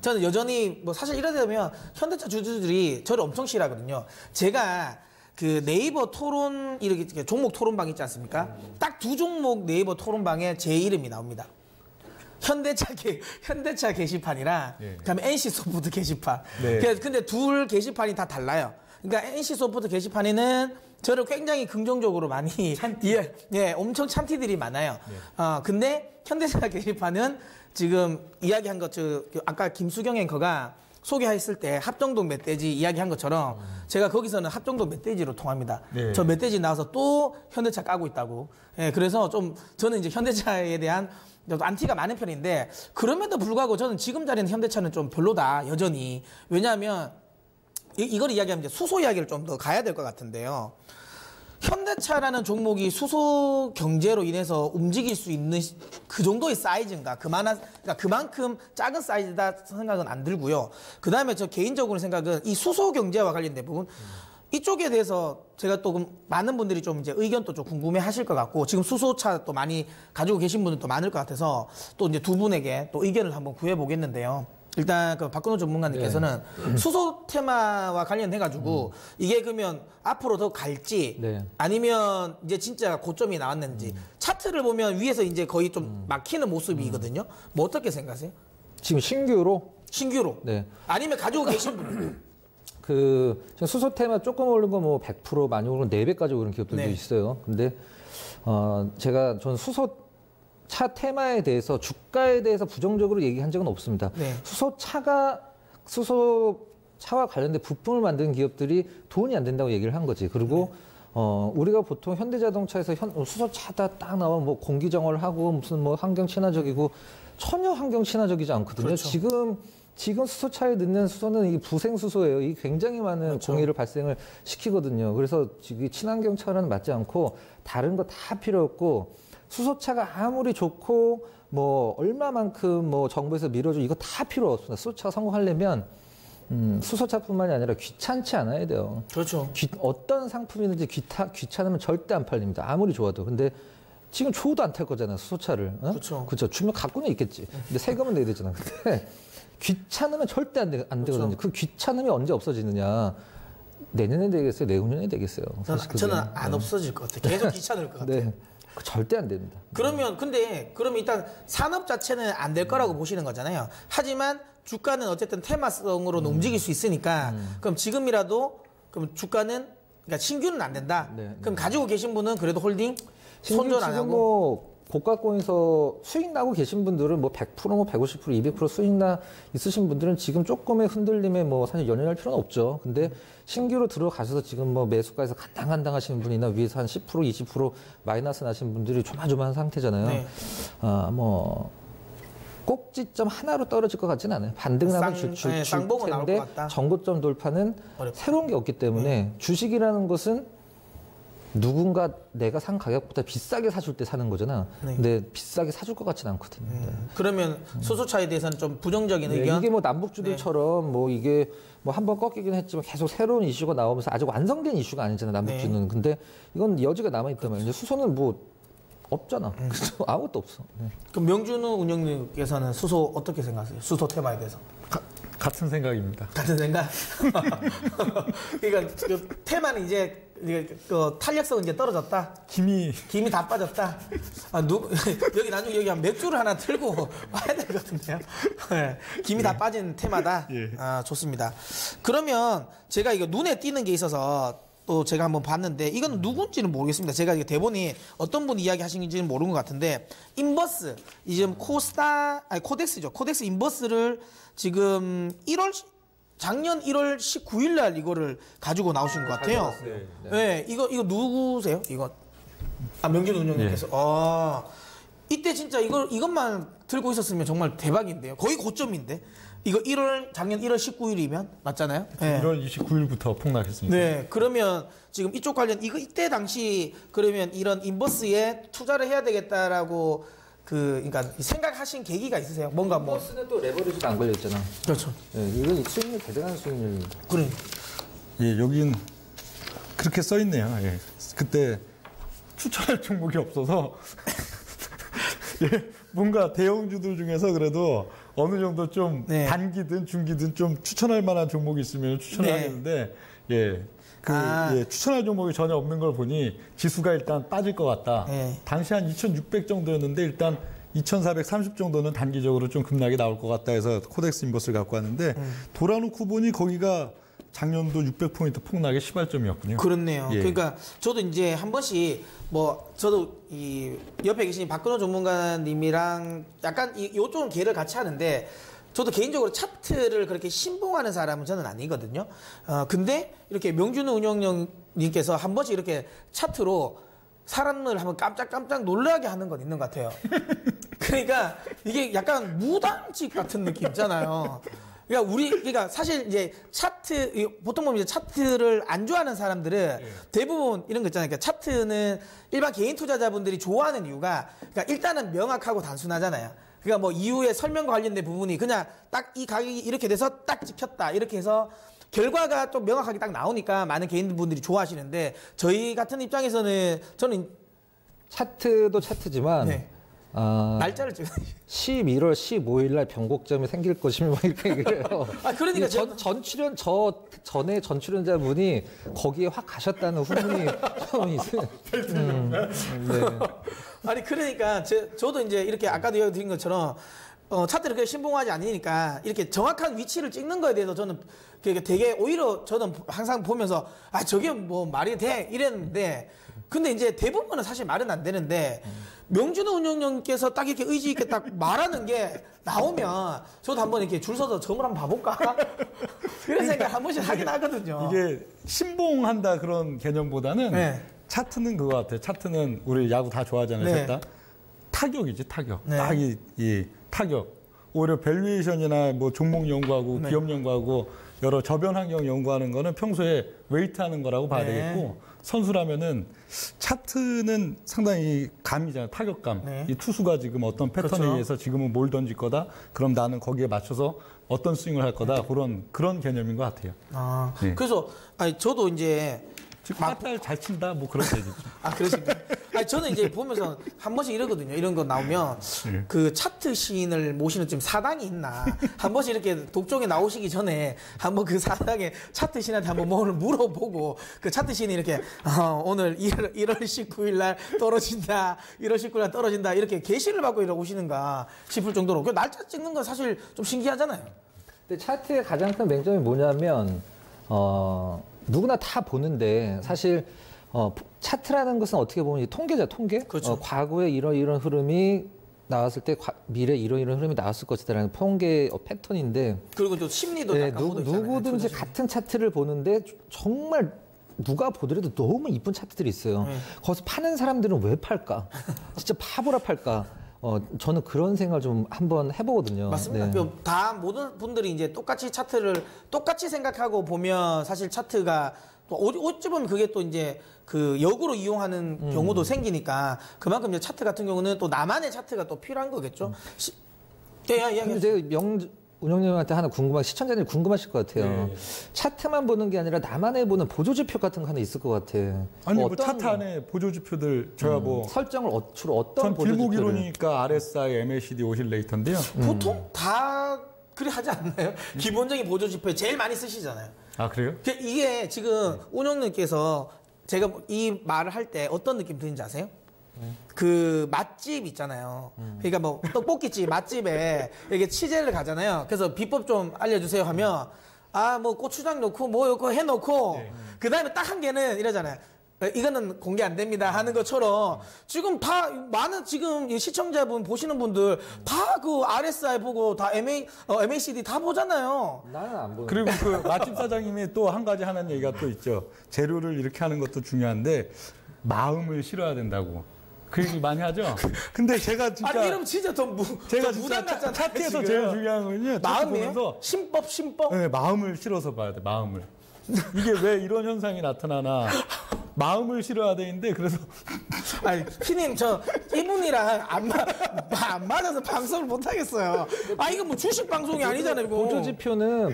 저는 여전히 뭐 사실 이러다 보면 현대차 주주들이 저를 엄청 싫어하거든요. 제가 그 네이버 토론 이렇게 종목 토론방 있지 않습니까? 딱 두 종목 네이버 토론방에 제 이름이 나옵니다. 현대차 게시판이랑
예.
그다음에 NC 소프트 게시판.
네.
근데 둘 게시판이 다 달라요. 그러니까 NC 소프트 게시판에는 저를 굉장히 긍정적으로 많이 엄청 찬티들이 많아요. 근데 현대차 게시판은 지금 이야기한 것, 아까 김수경 앵커가 소개했을 때 합정동 멧돼지 이야기한 것처럼 제가 거기서는 합정동 멧돼지로 통합니다.
네.
저 멧돼지 나와서 또 현대차 까고 있다고. 그래서 좀 저는 이제 현대차에 대한 안티가 많은 편인데 그럼에도 불구하고 저는 지금 자리는 현대차는 좀 별로다 여전히. 왜냐하면 이걸 이야기하면 이제 수소 이야기를 좀 더 가야 될 것 같은데요. 현대차라는 종목이 수소 경제로 인해서 움직일 수 있는 그 정도의 사이즈인가? 그러니까 그만큼 작은 사이즈다 생각은 안 들고요. 그 다음에 저 개인적으로 생각은 이 수소 경제와 관련된 부분, 이쪽에 대해서 제가 또 많은 분들이 좀 이제 의견도 좀 궁금해 하실 것 같고, 지금 수소차 또 많이 가지고 계신 분들도 많을 것 같아서 또 이제 두 분에게 또 의견을 한번 구해보겠는데요. 일단 그 박근호 전문가님께서는 수소 테마와 관련해가지고 이게 그러면 앞으로 더 갈지 아니면 이제 진짜 고점이 나왔는지 차트를 보면 위에서 이제 거의 좀 막히는 모습이거든요. 뭐 어떻게 생각하세요?
지금 신규로?
네. 아니면 가지고 계신 분?
지금 수소 테마 조금 오른 거 뭐 100% 많이 오른 4배까지 오른 기업들도
네.
있어요. 근데 전 수소 차 테마에 대해서 주가에 대해서 부정적으로 얘기한 적은 없습니다.
네.
수소차와 관련된 부품을 만드는 기업들이 돈이 안 된다고 얘기를 한 거지. 그리고 우리가 보통 현대자동차에서 수소차다 딱 나오면 뭐 공기 정화를 하고 무슨 뭐 환경 친화적이고 전혀 환경 친화적이지 않거든요.
그렇죠.
지금 수소차에 넣는 수소는 이 부생 수소예요. 이게 굉장히 많은
그렇죠.
공해를 발생을 시키거든요. 그래서 지금 친환경 차와는 맞지 않고 다른 거 다 필요 없고. 수소차가 아무리 좋고 뭐 얼마만큼 뭐 정부에서 밀어줘 이거 다 필요 없습니다. 수소차가 성공하려면 수소차뿐만이 아니라 귀찮지 않아야 돼요.
그렇죠.
어떤 상품이든지 귀찮으면 절대 안 팔립니다. 아무리 좋아도. 근데 지금 줘도 안 탈 거잖아요. 수소차를.
그렇죠.
그렇죠. 주면 갖고는 있겠지. 근데 세금은 내야 되잖아. 근데 귀찮으면 절대 안 되거든요.
그렇죠.
그 귀찮음이 언제 없어지느냐. 내년에 되겠어요? 내후년에 되겠어요? 사실 그게.
저는 안 없어질 것 같아요. 계속 귀찮을 것 같아요.
네. 절대 안 됩니다.
그러면 일단 산업 자체는 안 될 거라고 보시는 거잖아요. 하지만 주가는 어쨌든 테마성으로는 움직일 수 있으니까 그럼 지금이라도 그럼 주가는 그러니까 신규는 안 된다.
네,
그럼 가지고 계신 분은 그래도 홀딩
신규
손절 안
지금
하고
뭐 고가권에서 수익 나고 계신 분들은 뭐 100%, 뭐 150%, 200% 수익 나 있으신 분들은 지금 조금의 흔들림에 뭐 사실 연연할 필요는 없죠. 근데 신규로 들어가셔서 지금 뭐 매수가에서 간당간당 하시는 분이나 위에서 한 10%, 20% 마이너스 나신 분들이 조마조마한 상태잖아요.
네.
뭐 꼭지점 하나로 떨어질 것 같지는 않아요. 반등하면 줄
쌍봉은 나올 것
텐데
같다.
정고점 돌파는
어렵다.
새로운 게 없기 때문에 주식이라는 것은 누군가 내가 산 가격보다 비싸게 사줄 때 사는 거잖아.
네.
근데 비싸게 사줄 것 같지는 않거든요.
그러면 수소차에 대해서는 좀 부정적인
네,
의견.
이게 뭐 남북주들처럼 뭐 이게 뭐 한번 꺾이긴 했지만 계속 새로운 이슈가 나오면서 아직 완성된 이슈가 아니잖아, 남북주는.
네.
근데 이건 여지가 남아있단 말이에요. 수소는 뭐 없잖아. 아무것도 없어. 네.
그럼 명준우 운영님께서는 수소 어떻게 생각하세요? 수소 테마에 대해서.
같은 생각입니다.
같은 생각? 그러니까 그 테마는 이제 그 탄력성은 이제 떨어졌다.
김이
다 빠졌다. 여기 나중에 여기 한 맥주를 하나 들고 와야 될 것 같은데요. 네, 김이 다 빠진 테마다.
예.
아, 좋습니다. 그러면 제가 이거 눈에 띄는 게 있어서 또 제가 한번 봤는데 이건 누군지는 모르겠습니다. 제가 이게 대본이 어떤 분이 이야기하시는지는 모르는 것 같은데 인버스 지금 코덱스죠. 코덱스 인버스를 지금 작년 1월 19일 날 이거를 가지고 나오신 것 같아요. 네, 이거 누구세요? 이거 명준 운영님께서. 이때 진짜 이것만 들고 있었으면 정말 대박인데요. 거의 고점인데. 이거 작년 1월 19일이면 맞잖아요. 네.
1월 29일부터 폭락했습니다.
네, 그러면 지금 이쪽 관련 이때 당시 그러면 이런 인버스에 투자를 해야 되겠다라고 그러니까 생각하신 계기가 있으세요? 뭔가 뭐.
버스는 또 레버리지가 안 걸렸잖아.
그렇죠.
네, 이건 수익률 대단한 수익률입니다.
그래.
예, 여긴 그렇게 써 있네요. 예. 그때 추천할 종목이 없어서 예, 뭔가 대형주들 중에서 그래도 어느 정도 좀
네.
단기든 중기든 좀 추천할 만한 종목이 있으면 추천을
네.
하겠는데 예. 추천할 종목이 전혀 없는 걸 보니 지수가 일단 빠질 것 같다.
네.
당시 한 2,600 정도였는데 일단 2,430 정도는 단기적으로 좀 급락이 나올 것 같다 해서 코덱스 인버스를 갖고 왔는데 돌아놓고 보니 거기가 작년도 600포인트 폭락의 시발점이었군요.
그렇네요.
예.
그러니까 저도 이제 한 번씩 저도 이 옆에 계신 박근호 전문가님이랑 약간 요쪽 계를 같이 하는데 저도 개인적으로 차트를 그렇게 신봉하는 사람은 저는 아니거든요. 근데 이렇게 명준우 운영님께서 한 번씩 이렇게 차트로 사람을 한번 깜짝 놀라게 하는 건 있는 것 같아요. 그러니까 이게 약간 무당집 같은 느낌 있잖아요. 그러니까 사실 이제 보통 보면 이제 차트를 안 좋아하는 사람들은 대부분 이런 거 있잖아요. 그러니까 차트는 일반 개인 투자자분들이 좋아하는 이유가 그러니까 일단은 명확하고 단순하잖아요. 그러니까 뭐 이후에 설명과 관련된 부분이 그냥 딱 이 가격이 이렇게 돼서 딱 찍혔다. 이렇게 해서 결과가 좀 명확하게 딱 나오니까 많은 개인분들이 좋아하시는데 저희 같은 입장에서는 저는
차트도 차트지만
네. 날짜를 찍어요.
11월 15일 날 변곡점이 생길 것이면 뭐 이렇게 얘기를 해요.
그러니까
전에 전 출연자분이 거기에 확 가셨다는 후문이 좀 있어요. 네.
아니 그러니까 저도 이제 이렇게 아까도 얘기 드린 것처럼 차트를 그렇게 신봉하지 않으니까 이렇게 정확한 위치를 찍는 거에 대해서 저는 되게 오히려 저는 항상 보면서 저게 뭐 말이 돼 이랬는데 근데 이제 대부분은 사실 말은 안 되는데 명준우 운영님께서 딱 이렇게 의지 있게 딱 말하는 게 나오면 저도 한번 이렇게 줄 서서 점을 한번 봐볼까 이런 생각 한 번씩 하긴 하거든요.
이게 신봉한다 그런 개념보다는
네.
차트는 그거 같아요. 차트는 우리 야구 다 좋아하잖아요.
네.
셋 다. 타격이지 타격.
네.
딱 이 타격. 오히려 밸류에이션이나 뭐 종목 연구하고
네.
기업 연구하고 여러 저변 환경 연구하는 거는 평소에 웨이트하는 거라고 봐야
네.
되겠고 선수라면은 차트는 상당히 감이잖아요. 타격감.
네.
이 투수가 지금 어떤 패턴에
그렇죠.
의해서 지금은 뭘 던질 거다. 그럼 나는 거기에 맞춰서 어떤 스윙을 할 거다. 그런 개념인 것 같아요.
네. 그래서 저도 이제
맞달 잘 친다 뭐 그런 얘기죠.
그러십니까? 저는 이제 보면서 한 번씩 이러거든요. 이런 거 나오면 그 차트 시인을 모시는 좀 사당이 있나. 한 번씩 이렇게 독종에 나오시기 전에 한번 그 사당의 차트 시인한테 한번 뭐를 물어보고 그 차트 시인이 이렇게 오늘 1월 19일 날 떨어진다. 1월 19일 날 떨어진다. 이렇게 계시를 받고 이러고 오시는가 싶을 정도로 그 날짜 찍는 건 사실 좀 신기하잖아요.
근데 차트의 가장 큰 맹점이 뭐냐면 누구나 다 보는데 사실 차트라는 것은 어떻게 보면 통계죠, 통계.
그렇죠.
과거에 이런 흐름이 나왔을 때 미래 이런 흐름이 나왔을 것이다라는 통계 패턴인데.
그리고 또 심리도
네,
약간 묻어 있잖아요.
누구든지 같은 차트를 보는데 정말 누가 보더라도 너무 이쁜 차트들이 있어요. 거기서 파는 사람들은 왜 팔까? 진짜 바보라 팔까? 저는 그런 생각을 좀 한번 해보거든요.
맞습니다.
네.
다 모든 분들이 이제 똑같이 차트를 똑같이 생각하고 보면 사실 차트가 또 어찌 보면 그게 또 이제 그 역으로 이용하는 경우도 생기니까 그만큼 이제 차트 같은 경우는 또 나만의 차트가 또 필요한 거겠죠.
근데 제가 운영님한테 하나 시청자들이 궁금하실 것 같아요. 차트만 보는 게 아니라 나만의 보는 보조지표 같은 거 하나 있을 것 같아.
아니 뭐 차트 안에 보조지표들 제가 뭐
설정을 주로 어떤
전
보조지표를?
길목이로니까 RSI, MACD 오실레이터인데요.
보통 다 그래 하지 않나요? 기본적인 보조 지표 제일 많이 쓰시잖아요.
아, 그래요?
이게 지금 운영님께서 제가 이 말을 할 때 어떤 느낌 드는지 아세요? 그 맛집 있잖아요. 그러니까 뭐 떡볶이집 맛집에 이게 취재를 가잖아요. 그래서 비법 좀 알려주세요 하면 아 뭐 고추장 넣고 뭐 이거 해놓고 그 다음에 딱 한 개는 이러잖아요. 이거는 공개 안 됩니다 하는 것처럼 지금 다 많은 지금 이 시청자분 보시는 분들 다 그 RSI 보고 다 MACD 다 보잖아요.
나는 안 보는.
그리고 그 맛집 사장님이 또 한 가지 하는 얘기가 또 있죠. 재료를 이렇게 하는 것도 중요한데 마음을 실어야 된다고. 그 얘기 많이 하죠. 근데 제가 진짜
아니 이러면 진짜
제가
무당
진짜
같잖아요.
차트에서
지금.
제일 중요한 거는요.
마음이에요? 신법?
네, 마음을 실어서 봐야 돼. 마음을. 이게 왜 이런 현상이 나타나나 마음을 실어야 되는데 그래서
아니 피님 저 이분이랑 안 맞아서 방송을 못 하겠어요. 아 이거 뭐 주식 방송이 아니잖아요. 이거.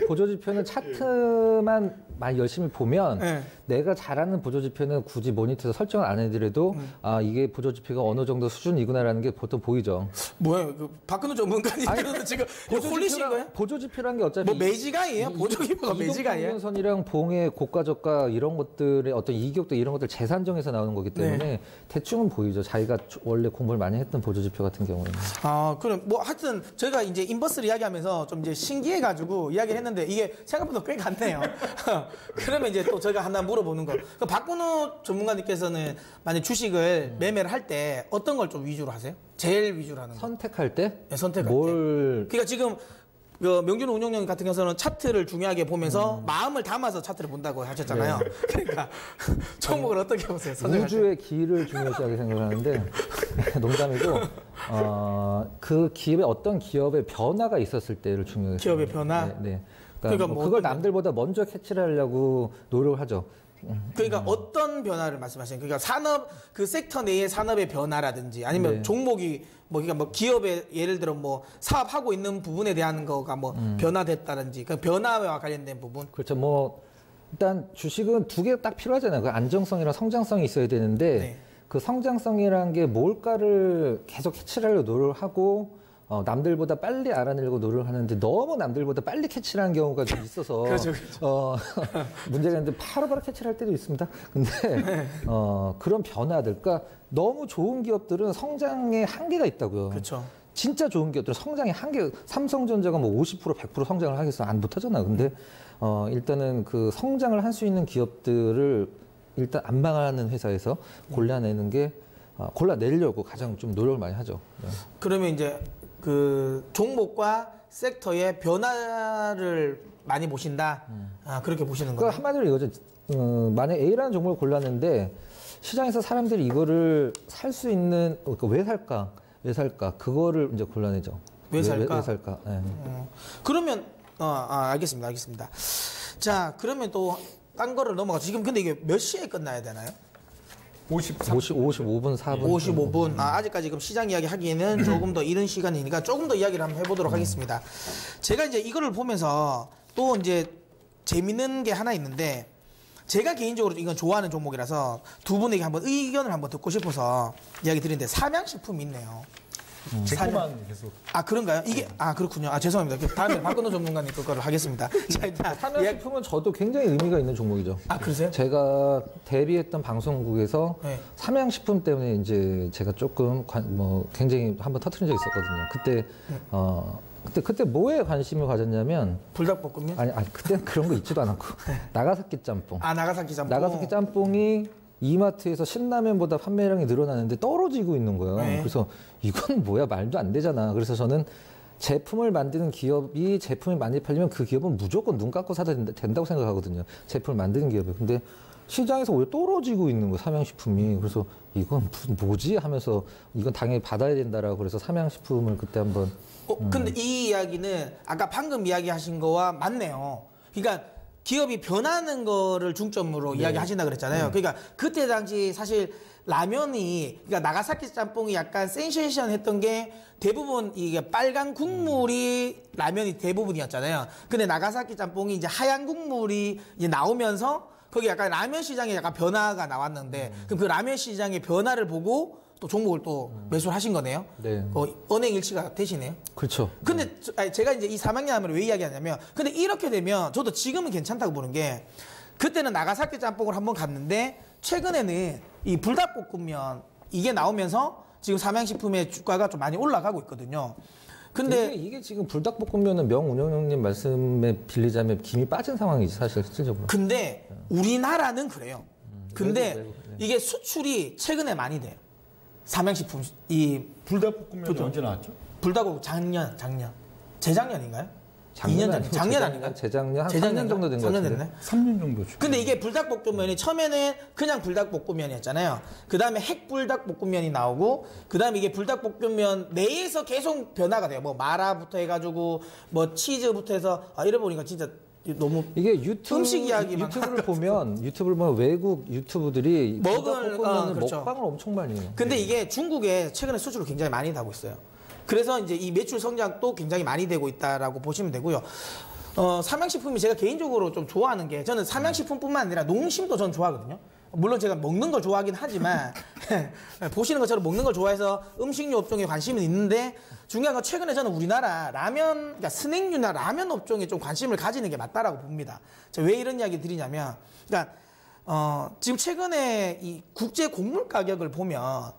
보조지표는 차트만 많이 열심히 보면
네.
내가 잘하는 보조지표는 굳이 모니터에서 설정을 안 해드려도 아 이게 보조지표가 어느 정도 수준이구나라는 게 보통 보이죠.
뭐예요? 그 박근우 전문가님께서 지금 홀리신 거예요?
보조지표라는 게 어차피
뭐 매지가이에요? 보조기표가 매지가이에요?
선이랑 봉의 고가저가 이런 것들의 어떤 이격도 이런 것들 재산정에서 나오는 거기 때문에
네.
대충은 보이죠. 자기가 원래 공부를 많이 했던 보조지표 같은 경우에는.
아, 그럼 뭐 하여튼 저희가 이제 인버스를 이야기하면서 좀 이제 신기해가지고 이야기를 했는데 이게 생각보다 꽤 같네요. 그러면 이제 또 저희가 하나 물어보는 거. 그 박근우 전문가님께서는 만약 주식을 매매를 할 때 어떤 걸 좀 위주로 하세요? 제일 위주로 하는 거.
선택할 때?
네, 선택할 때. 그러니까 지금 그 명준 운영님 같은 경우는 차트를 중요하게 보면서 마음을 담아서 차트를 본다고 하셨잖아요.
네.
그러니까 종목을 어떻게 보세요? 선택할 때?
우주의 기를 중요시하게 생각하는데 농담이고 그 기업의 어떤 기업의 변화가 있었을 때를 중요하게
기업의
생각해요.
변화?
네.
그러니까
뭐
뭐
그걸
어떤
남들보다 먼저 캐치를 하려고 노력을 하죠.
그러니까 어떤 변화를 말씀하시는 거예요? 그러니까 산업 그 섹터 내의 산업의 변화라든지 아니면
네.
종목이 뭐 그러니까 뭐 기업의 예를 들어 뭐 사업하고 있는 부분에 대한 거가 뭐 변화됐다든지 그 변화와 관련된 부분.
그렇죠. 뭐 일단 주식은 두 개 딱 필요하잖아요. 그 안정성이랑 성장성이 있어야 되는데
네.
그 성장성이란 게 뭘까를 계속 캐치를 하려고 노력을 하고 남들보다 빨리 알아내려고 노력을 하는데 너무 남들보다 빨리 캐치를 하는 경우가 좀 있어서
그렇죠.
문제가 있는데 바로바로 캐치를 할 때도 있습니다. 근데 그런 변화들, 그러니까 너무 좋은 기업들은 성장에 한계가 있다고요.
그렇죠.
진짜 좋은 기업들은 성장의 한계, 삼성전자가 뭐 50%, 100% 성장을 하겠어? 안 못하잖아. 근데 일단은 그 성장을 할 수 있는 기업들을 일단 안 망하는 회사에서 골라내는 게 골라내려고 가장 좀 노력을 많이 하죠. 네.
그러면 이제 그 종목과 섹터의 변화를 많이 보신다. 아, 그렇게 보시는
그러니까
거예요.
한마디로 이거죠. 만약 A라는 종목을 골랐는데 시장에서 사람들이 이거를 살 수 있는 그러니까 왜 살까? 그거를 이제 골라내죠.
왜 살까?
왜 살까? 네.
그러면 알겠습니다. 자, 그러면 또 딴 거를 넘어가죠. 지금 근데 이게 몇 시에 끝나야 되나요?
55분, 4분.
55분. 아직까지 그럼 시장 이야기 하기에는 조금 더 이른 시간이니까 조금 더 이야기를 한번 해보도록 하겠습니다. 제가 이제 이거를 보면서 또 이제 재밌는 게 하나 있는데 제가 개인적으로 이건 좋아하는 종목이라서 두 분에게 한번 의견을 한번 듣고 싶어서 이야기 드리는데 삼양식품이 있네요.
제 것만 계속.
아, 그런가요? 이게, 그렇군요. 죄송합니다. 다음에 박근호 전문가님 그거를 하겠습니다. 자, 일단.
삼양식품은 저도 굉장히 의미가 있는 종목이죠.
그러세요?
제가 데뷔했던 방송국에서
네.
삼양식품 때문에 이제 제가 조금 굉장히 한번 터트린 적이 있었거든요. 그때 뭐에 관심을 가졌냐면
불닭볶음면?
아니 그때는 그런 거 있지도 않았고 나가사키 짬뽕.
나가사키 짬뽕.
나가사키 짬뽕이 이마트에서 신라면보다 판매량이 늘어나는데 떨어지고 있는 거예요.
네.
그래서 이건 뭐야 말도 안 되잖아. 그래서 저는 제품을 만드는 기업이 제품이 많이 팔리면 그 기업은 무조건 눈 감고 사도 된다고 생각하거든요. 제품을 만드는 기업이. 근데 시장에서 오히려 떨어지고 있는 거예요. 삼양식품이. 그래서 이건 무슨 뭐지 하면서 이건 당연히 받아야 된다라고 그래서 삼양식품을 그때 한번
근데 이 이야기는 아까 방금 이야기하신 거와 맞네요. 그러니까 기업이 변하는 거를 중점으로 이야기하신다 그랬잖아요. 그러니까 그때 당시 사실 라면이 그러니까 나가사키 짬뽕이 약간 센세이션 했던 게 대부분 이게 빨간 국물이 라면이 대부분이었잖아요. 근데 나가사키 짬뽕이 이제 하얀 국물이 이제 나오면서 거기 약간 라면 시장에 약간 변화가 나왔는데 그럼 그 라면 시장의 변화를 보고 또 종목을 또 매수를 하신 거네요.
네.
은행 일치가 되시네요.
그렇죠.
근데 제가 이제 이 사막야함을 왜 이야기하냐면, 근데 이렇게 되면 저도 지금은 괜찮다고 보는 게, 그때는 나가사키 짬뽕을 한번 갔는데 최근에는 이 불닭볶음면 이게 나오면서 지금 삼양식품의 주가가 좀 많이 올라가고 있거든요. 근데
이게 지금 불닭볶음면은 명운영님 말씀에 빌리자면 김이 빠진 상황이지 사실 실질적으로.
근데 우리나라는 그래요. 근데
외국, 네.
이게 수출이 최근에 많이 돼요. 삼양식품 이
불닭볶음면이 언제 나왔죠?
불닭볶음 재작년인가요? 2년 전, 작년 아닌가요?
재작년 한 3년 정도 된 것
3년
같은데.
됐네.
3년 정도죠.
근데 이게 불닭볶음면이 처음에는 그냥 불닭볶음면이었잖아요. 그 다음에 핵불닭볶음면이 나오고, 그 다음에 이게 불닭볶음면 내에서 계속 변화가 돼요. 뭐 마라부터 해가지고 뭐 치즈부터 해서 이래 보니까 진짜 너무
이게
음식 이야기만
유튜브를 보면 외국 유튜브들이
먹을
불닭볶음면은
그렇죠.
먹방을 엄청 많이 해요.
근데 이게 중국에 최근에 수출을 굉장히 많이 하고 있어요. 그래서 이제 이 매출 성장도 굉장히 많이 되고 있다라고 보시면 되고요. 삼양식품이 제가 개인적으로 좀 좋아하는 게, 저는 삼양식품뿐만 아니라 농심도 전 좋아하거든요. 물론 제가 먹는 걸 좋아하긴 하지만 보시는 것처럼 먹는 걸 좋아해서 음식료 업종에 관심은 있는데, 중요한 건 최근에 저는 우리나라 라면, 그러니까 스낵류나 라면 업종에 좀 관심을 가지는 게 맞다라고 봅니다. 제가 왜 이런 이야기 드리냐면, 그러니까 지금 최근에 이 국제 곡물 가격을 보면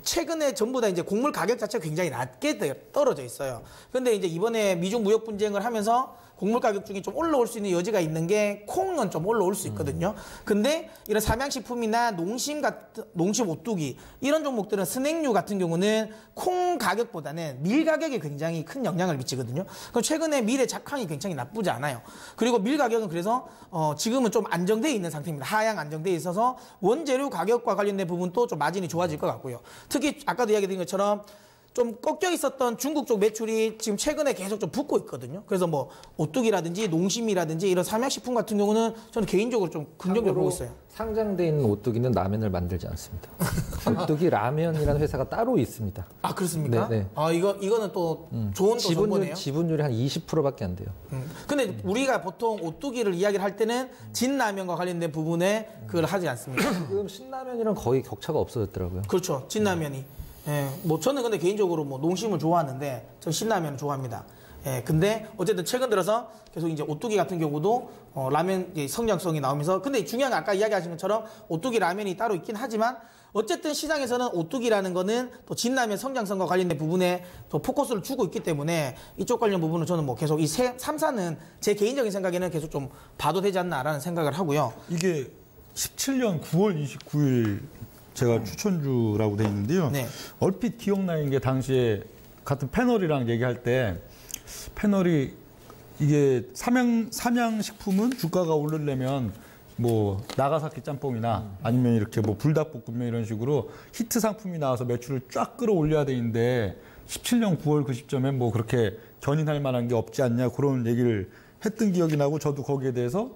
최근에 전부 다 이제 곡물 가격 자체가 굉장히 낮게 떨어져 있어요. 근데 이제 이번에 미중 무역 분쟁을 하면서 곡물 가격 중에 좀 올라올 수 있는 여지가 있는 게 콩은 좀 올라올 수 있거든요. 근데 이런 삼양식품이나 농심 오뚜기 이런 종목들은 스낵류 같은 경우는 콩 가격보다는 밀 가격에 굉장히 큰 영향을 미치거든요. 그럼 최근에 밀의 작황이 굉장히 나쁘지 않아요. 그리고 밀 가격은 그래서 지금은 좀 안정돼 있는 상태입니다. 하향 안정돼 있어서 원재료 가격과 관련된 부분도 좀 마진이 좋아질 것 같고요. 특히 아까도 이야기 드린 것처럼 좀 꺾여 있었던 중국 쪽 매출이 지금 최근에 계속 좀 붙고 있거든요. 그래서 뭐 오뚜기라든지 농심이라든지 이런 삼양식품 같은 경우는 저는 개인적으로 좀 긍정적으로 보고 있어요.
상장돼 있는 오뚜기는 라면을 만들지 않습니다. 오뚜기 라면이라는 회사가 따로 있습니다.
아, 그렇습니까?
네.
이거는 또 좋은 또 정보네요.
지분율이 한 20%밖에 안 돼요.
근데 우리가 보통 오뚜기를 이야기를 할 때는 진라면과 관련된 부분에 그걸 하지 않습니다.
지금 신라면이랑 거의 격차가 없어졌더라고요.
그렇죠. 진라면이. 예, 뭐 저는 근데 개인적으로 뭐 농심을 좋아하는데 전 신라면을 좋아합니다. 예, 근데 어쨌든 최근 들어서 계속 이제 오뚜기 같은 경우도 라면 성장성이 나오면서, 근데 중요한 건 아까 이야기하신 것처럼 오뚜기 라면이 따로 있긴 하지만 어쨌든 시장에서는 오뚜기라는 거는 또 진라면 성장성과 관련된 부분에 또 포커스를 주고 있기 때문에 이쪽 관련 부분은 저는 뭐 계속 이 3사는 제 개인적인 생각에는 계속 좀 봐도 되지 않나라는 생각을 하고요.
이게 17년 9월 29일 제가 추천주라고 돼 있는데요.
네.
얼핏 기억나는 게 당시에 같은 패널이랑 얘기할 때 패널이 이게 삼양식품은 주가가 오르려면 뭐 나가사키 짬뽕이나 아니면 이렇게 뭐 불닭볶음면 이런 식으로 히트 상품이 나와서 매출을 쫙 끌어올려야 되는데 17년 9월 그 시점에 뭐 그렇게 견인할 만한 게 없지 않냐 그런 얘기를 했던 기억이 나고, 저도 거기에 대해서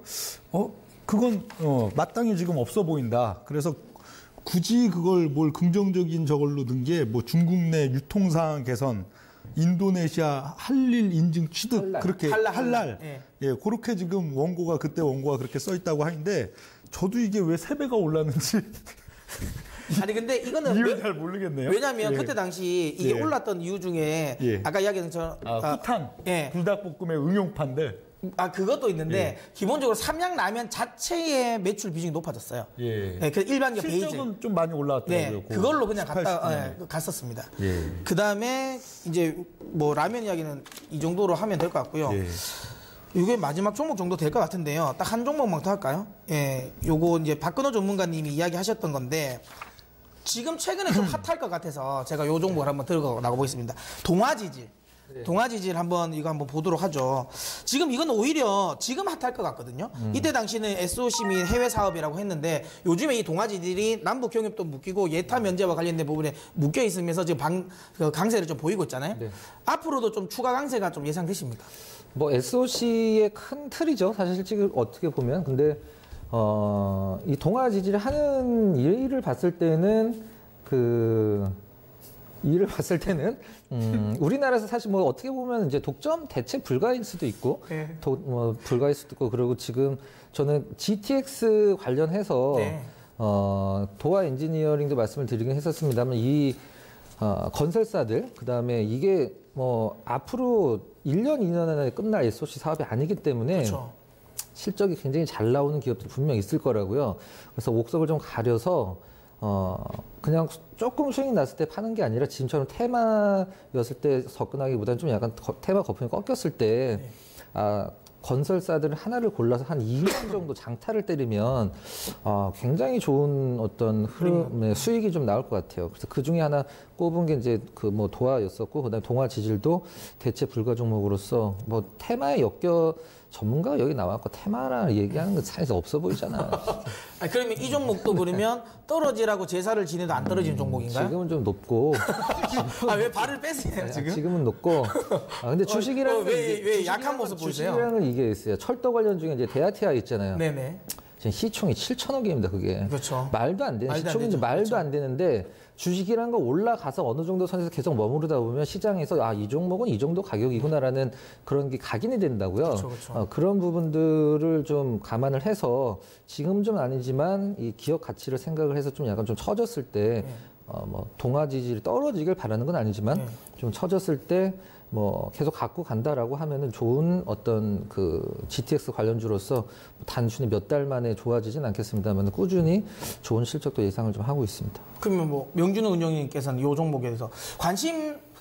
그건 마땅히 지금 없어 보인다. 그래서 굳이 그걸 뭘 긍정적인 저걸로 든 게 뭐 중국 내 유통상황 개선, 인도네시아 할릴 인증 취득, 그렇게 할랄. 예, 그렇게 지금 그때 원고가 그렇게 써 있다고 하는데, 저도 이게 왜 3배가 올랐는지
아니 근데 이거는
이유는 잘 모르겠네요.
왜냐면
예.
그때 당시 이게
예.
올랐던 이유 중에
예.
아까 이야기한 것처럼
후탕,
예.
불닭볶음의 응용판들.
그것도 있는데
예.
기본적으로 삼양라면 자체의 매출 비중이 높아졌어요.
예.
네, 그 일반적 베이즈.
실적은 좀 많이 올라왔더라고요.
네, 그걸로 그냥
18,
갔었습니다.
예.
그 다음에 이제 뭐 라면 이야기는 이 정도로 하면 될 것 같고요.
예.
이게 마지막 종목 정도 될 것 같은데요. 딱 한 종목만 더 할까요? 예, 요거 이제 박근호 전문가님이 이야기하셨던 건데, 지금 최근에 좀 핫할 것 같아서 제가 요 종목을 한번 들고 나가보겠습니다. 동아지질. 동아지질 이거 한번 보도록 하죠. 지금 이건 오히려 지금 핫할 것 같거든요. 이때 당시는 SOC 및 해외 사업이라고 했는데, 요즘에 이 동아지질이 남북 경협도 묶이고 예타 면제와 관련된 부분에 묶여 있으면서 지금 강세를 좀 보이고 있잖아요.
네.
앞으로도 좀 추가 강세가 좀 예상되십니까?
뭐 SOC의 큰 틀이죠. 사실 지금 어떻게 보면. 근데 이 동아지질 하는 일을 봤을 때는 우리나라에서 사실 뭐 어떻게 보면 이제 독점 대체 불가일 수도 있고,
네.
불가일 수도 있고, 그리고 지금 저는 GTX 관련해서
네.
도화 엔지니어링도 말씀을 드리긴 했었습니다만 이 건설사들 그다음에 이게 뭐 앞으로 1년, 2년 안에 끝날 SOC 사업이 아니기 때문에
그렇죠.
실적이 굉장히 잘 나오는 기업들이 분명 있을 거라고요. 그래서 옥석을 좀 가려서 그냥 조금 수익이 났을 때 파는 게 아니라 지금처럼 테마였을 때 접근하기보다는 좀 약간 테마 거품이 꺾였을 때 건설사들 하나를 골라서 한 2년 정도 장타를 때리면 굉장히 좋은 어떤 흐름, 수익이 좀 나올 것 같아요. 그래서 그 중에 하나 꼽은 게 이제 그 뭐 도화였었고, 그다음에 동화지질도 대체 불가 종목으로서 뭐 테마에 엮여 전문가가 여기 나왔고 테마라 얘기하는 건 사이즈 없어 보이잖아요.
그러면 이 종목도 그러면 떨어지라고 제사를 지내도 안 떨어지는 종목인가요?
지금은 좀 높고.
왜 발을 빼세요 지금?
지금은 높고. 근데 주식이라는
왜 약한 모습 보이세요?
주식이라는 이게 있어요. 철도 관련 중에 이제 대아티아 있잖아요.
네네.
지금 시총이 7천억입니다, 그게.
그렇죠.
말도 안 되는 시총인지 말도
그렇죠.
안 되는데 주식이라는 거 올라가서 어느 정도 선에서 계속 머무르다 보면 시장에서 이 종목은 이 정도 가격이구나라는 그런 게 각인이 된다고요.
그렇죠.
그런 부분들을 좀 감안을 해서 지금 좀 아니지만 이 기업 가치를 생각을 해서 좀 약간 좀 처졌을 때 뭐 동화 지질이 떨어지길 바라는 건 아니지만 좀 처졌을 때 뭐 계속 갖고 간다라고 하면은 좋은 어떤 그 GTX 관련주로서 단순히 몇 달 만에 좋아지진 않겠습니다만 꾸준히 좋은 실적도 예상을 좀 하고 있습니다.
그러면 뭐 명준호 운영님께서는 이 종목에 대해서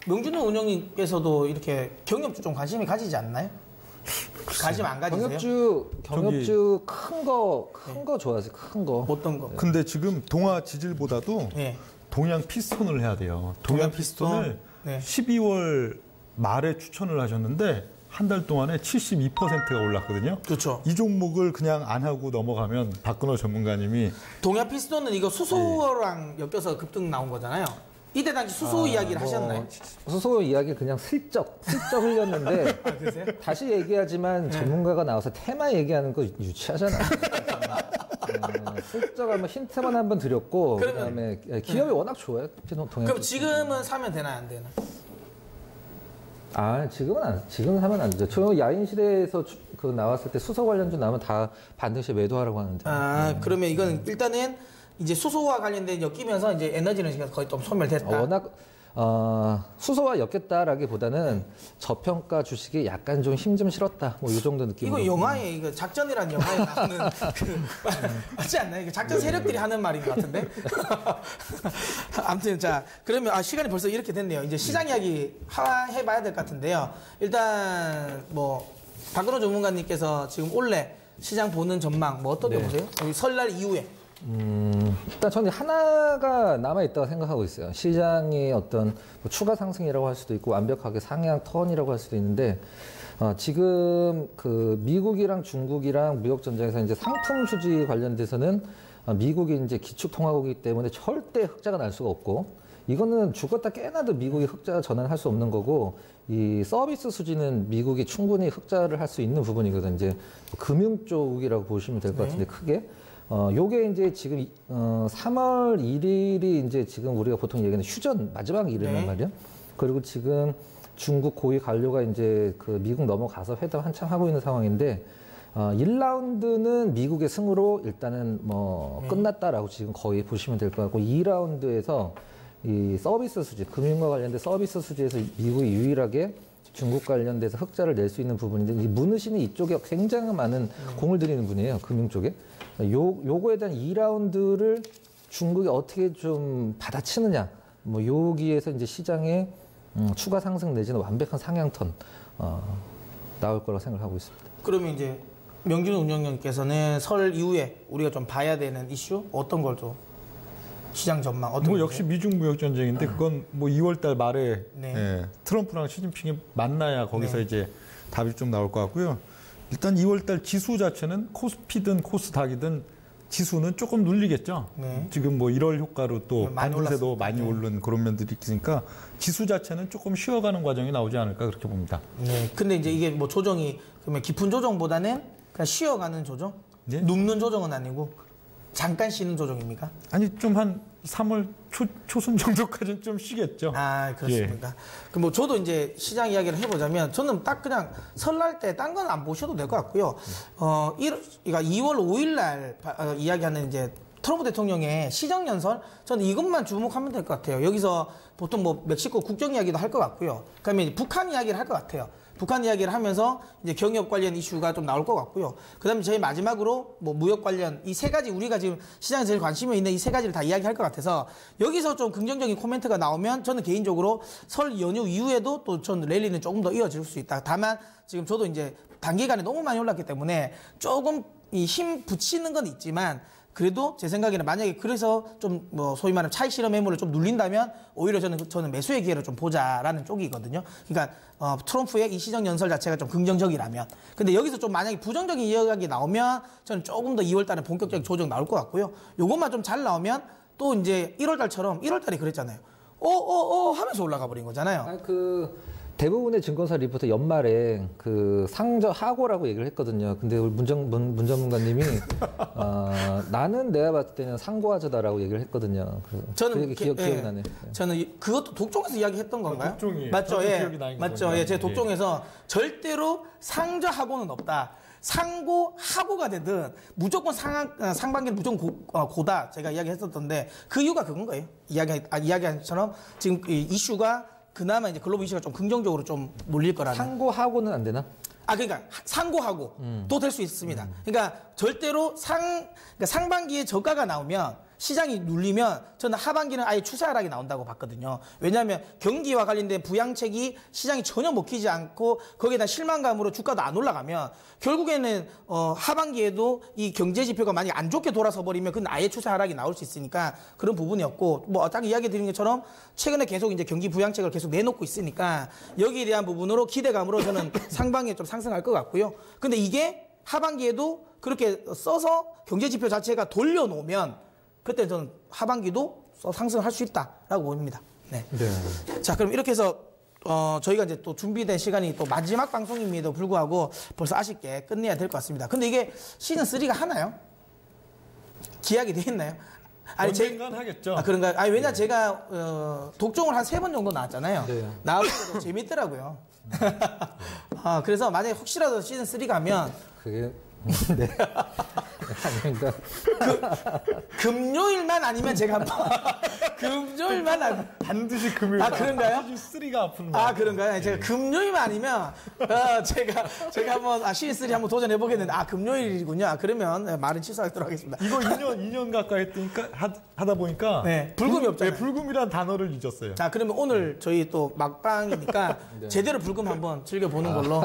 명준호 운영님께서도 이렇게 경협주 좀 관심이 가지지 않나요? 관심 안 가지세요?
경협주 큰 거 좋아하세요? 큰 거.
어떤 거?
근데 지금 동화 지질보다도
네.
동양 피스톤을 해야 돼요. 동양 피스톤을
네.
12월 말에 추천을 하셨는데 한 달 동안에 72%가 올랐거든요.
그렇죠.
이 종목을 그냥 안 하고 넘어가면 박근호 전문가님이
동양 피스톤은 이거 수소랑 엮여서 급등 나온 거잖아요. 이때 당시 수소 이야기를 하셨나요?
수소 이야기를 그냥 슬쩍 흘렸는데 다시 얘기하지만 전문가가 나와서 테마 얘기하는 거 유치하잖아요. 슬쩍 한번 힌트만 한번 드렸고 그다음에 기업이 워낙 좋아요.
그럼 지금은 사면 되나요, 안 되나?
지금은 하면 안 되죠. 저 야인 시대에서 그 나왔을 때 수소 관련주 나오면 다 반드시 매도하라고 하는데.
그러면 이건 일단은 이제 수소와 관련된 엮이면서 이제 에너지는 거의 좀 소멸됐다.
워낙 수소와 엮였다라기보다는 저평가 주식이 약간 좀 힘 좀 실었다. 뭐 이 정도 느낌으로.
이거 영화에 이거 작전이라는 영화에 나오는 맞지 않나요? 이거 작전 세력들이 하는 말인 것 같은데. 아무튼 자 그러면 시간이 벌써 이렇게 됐네요. 이제 시장 이야기 해봐야 될 것 같은데요. 일단 뭐 박근호 전문가님께서 지금 올해 시장 보는 전망 뭐 어떻게 보세요? 설날 이후에.
일단 저는 하나가 남아있다고 생각하고 있어요. 시장의 어떤 뭐 추가 상승이라고 할 수도 있고 완벽하게 상향 턴이라고 할 수도 있는데 지금 그 미국이랑 중국이랑 무역 전쟁에서 이제 상품 수지 관련돼서는 미국이 이제 기축통화국이기 때문에 절대 흑자가 날 수가 없고 이거는 죽었다 깨나도 미국이 흑자 전환할 수 없는 거고 이 서비스 수지는 미국이 충분히 흑자를 할 수 있는 부분이거든요. 이제 금융 쪽이라고 보시면 될 것 같은데 크게. 요게 이제 지금 3월 1일이 이제 지금 우리가 보통 얘기하는 휴전 마지막 일이란 말이에요. 그리고 지금 중국 고위 관료가 이제 그 미국 넘어가서 회담 한참 하고 있는 상황인데 1라운드는 미국의 승으로 일단은 뭐 끝났다라고 지금 거의 보시면 될 것 같고 2라운드에서 이 서비스 수지, 금융과 관련된 서비스 수지에서 미국이 유일하게 중국 관련돼서 흑자를 낼 수 있는 부분인데 이 문으신이 이쪽에 굉장히 많은 공을 들이는 분이에요. 금융 쪽에. 요거에 대한 2라운드를 중국이 어떻게 좀 받아치느냐. 뭐 여기에서 이제 시장에 추가 상승 내지는 완벽한 상향턴 나올 거라고 생각하고 있습니다.
그러면 이제 명준 운영님께서는 설 이후에 우리가 좀 봐야 되는 이슈 어떤 걸 좀 시장 전망 어떤
뭐 역시 미중 무역 전쟁인데 그건 뭐 2월달 말에 트럼프랑 시진핑이 만나야 거기서 이제 답이 좀 나올 것 같고요. 일단 2월달 지수 자체는 코스피든 코스닥이든 지수는 조금 눌리겠죠. 지금 뭐 1월 효과로 또 반도세도 많이 오른 그런 면들이 있으니까 지수 자체는 조금 쉬어가는 과정이 나오지 않을까 그렇게 봅니다.
네. 근데 이제 이게 뭐 조정이 그러면 깊은 조정보다는 그냥 쉬어가는 조정?
네?
눕는 조정은 아니고 잠깐 쉬는 조정입니까?
아니 좀 한 3월 초순 정도까지는 좀 쉬겠죠.
그렇습니까? 그럼 뭐 저도 이제 시장 이야기를 해보자면 저는 딱 그냥 설날 때 딴 건 안 보셔도 될 것 같고요. 그러니까 2월 5일 날 이야기하는 이제 트럼프 대통령의 시정연설, 저는 이것만 주목하면 될 것 같아요. 여기서 보통 뭐 멕시코 국정 이야기도 할 것 같고요. 그다음에 북한 이야기를 할 것 같아요. 북한 이야기를 하면서 이제 경협 관련 이슈가 좀 나올 것 같고요. 그다음에 저희 마지막으로 뭐 무역 관련 이 세 가지, 우리가 지금 시장에 제일 관심이 있는 이 세 가지를 다 이야기할 것 같아서 여기서 좀 긍정적인 코멘트가 나오면 저는 개인적으로 설 연휴 이후에도 또 전 랠리는 조금 더 이어질 수 있다. 다만 지금 저도 이제 단기간에 너무 많이 올랐기 때문에 조금 이 힘 붙이는 건 있지만 그래도 제 생각에는 만약에 그래서 좀 뭐 소위 말하는 차익 실현 매물을 좀 눌린다면 오히려 저는 매수의 기회를 좀 보자라는 쪽이거든요. 그러니까 트럼프의 이 시정 연설 자체가 좀 긍정적이라면. 근데 여기서 좀 만약에 부정적인 이야기 나오면 저는 조금 더 2월 달에 본격적인 조정 나올 것 같고요. 요것만 좀 잘 나오면 또 이제 1월 달처럼 1월 달에 그랬잖아요. 하면서 올라가 버린 거잖아요.
아니, 대부분의 증권사 리포트 연말에 상저 하고라고 얘기를 했거든요. 근데 우리 문 전문가님이 나는 내가 봤을 때는 상고하자다라고 얘기를 했거든요.
저는
기억이 나네.
저는 그것도 독종에서 이야기했던 건가요?
독종이에요.
맞죠? 예.
기억이 나는
맞죠?
거죠.
예. 제 독종에서 절대로 상저하고는 없다. 상고하고가 되든 무조건 상반기는 무조건 고다. 제가 이야기했었던데 그 이유가 그건 거예요. 이야기한 것처럼 지금 이 이슈가 그나마 이제 글로벌 이슈가 좀 긍정적으로 좀 몰릴 거라는.
상고하고는 안 되나?
그러니까 상고하고 또 될 수 있습니다. 그러니까 절대로 그러니까 상반기에 저가가 나오면 시장이 눌리면 저는 하반기는 아예 추세하락이 나온다고 봤거든요. 왜냐하면 경기와 관련된 부양책이 시장이 전혀 먹히지 않고 거기에다 실망감으로 주가도 안 올라가면 결국에는 하반기에도 이 경제 지표가 만약에 안 좋게 돌아서 버리면 그건 아예 추세 하락이 나올 수 있으니까 그런 부분이었고 뭐 아까 이야기 드린 것처럼 최근에 계속 이제 경기 부양책을 계속 내놓고 있으니까 여기에 대한 부분으로 기대감으로 저는 상반기에 좀 상승할 것 같고요. 근데 이게 하반기에도 그렇게 써서 경제 지표 자체가 돌려놓으면 그때 저는 하반기도 상승할 수 있다라고 봅니다. 네. 자, 그럼 이렇게 해서 저희가 이제 또 준비된 시간이 또 마지막 방송임에도 불구하고 벌써 아쉽게 끝내야 될 것 같습니다. 근데 이게 시즌 3가 하나요? 기약이 돼 있나요?
언젠간 하겠죠.
그런가요? 왜냐 제가 독종을 한 3번 정도 나왔잖아요.
네.
나와서 재밌더라고요. 그래서 만약에 혹시라도 시즌 3 가면
그게 네. 아닙니다.
금요일만 아니면 제가 한번 금요일만 아니면
반드시 금요일.
그런가요?
시즌 3가 앞으로 나와요.
그런가요? 제가 금요일만 아니면 제가 한번 시즌 3 한번 도전해 보겠는데 금요일이군요. 그러면 말은 취소하도록 하겠습니다.
이거 2년 가까이 했으니까 하다 보니까
네, 불금이 없잖아요.
네, 불금이란 단어를 잊었어요.
자, 그러면 오늘 저희 또 막방이니까
네.
제대로 불금 한번 즐겨보는 걸로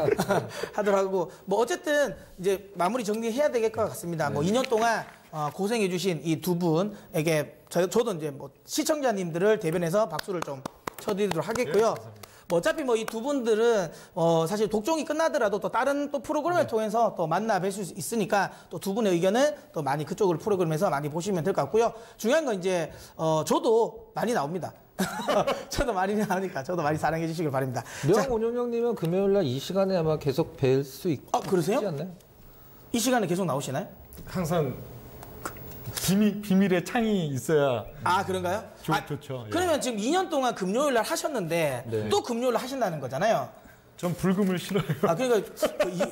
하도록 하고 뭐 어쨌든 이제 마무리 정리해야 될 것 같습니다. 뭐 2년 동안 고생해주신 이 두 분에게 저도 이제 뭐 시청자님들을 대변해서 박수를 좀 쳐드리도록 하겠고요. 뭐 어차피 뭐 이 두 분들은 사실 독종이 끝나더라도 또 다른 또 프로그램을 통해서 또 만나 뵐 수 있으니까 또 두 분의 의견은 또 많이 그쪽을 프로그램에서 많이 보시면 될 것 같고요. 중요한 건 이제 저도 많이 나옵니다. 저도 많이 나오니까 저도 많이 사랑해 주시길 바랍니다.
명운용형님은 금요일날 이 시간에 아마 계속 뵐 수 있지
그러세요?
않나요?
이 시간에 계속 나오시나요?
항상 비밀의 창이 있어야
그런가요?
좋죠. 예.
그러면 지금 2년 동안 금요일 날 하셨는데
네.
또 금요일 날 하신다는 거잖아요.
전 불금을 싫어요.
그러니까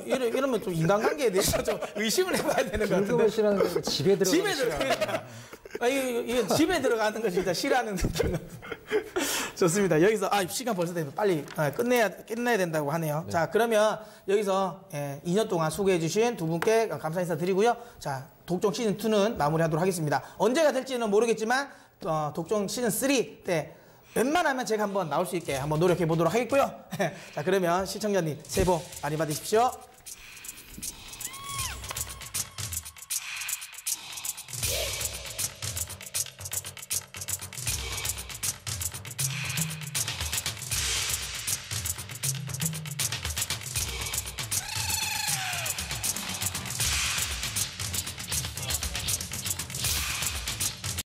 이러면 좀 인간관계에 대해서 좀 의심을 해봐야 되는 것 같은데.
불금을 싫어하는 건 집에
집에
들어가는
들어가. 이게 집에 들어가는 거 진짜 싫어하는 느낌. 좋습니다. 여기서 시간 벌써 되면 빨리 끝내야 된다고 하네요. 자, 그러면 여기서 2년 동안 수고해주신 두 분께 감사 인사 드리고요. 자, 독종 시즌 2는 마무리하도록 하겠습니다. 언제가 될지는 모르겠지만 독종 시즌 3 때 웬만하면 제가 한번 나올 수 있게 한번 노력해 보도록 하겠고요. 자, 그러면 시청자님 새해 복 많이 받으십시오.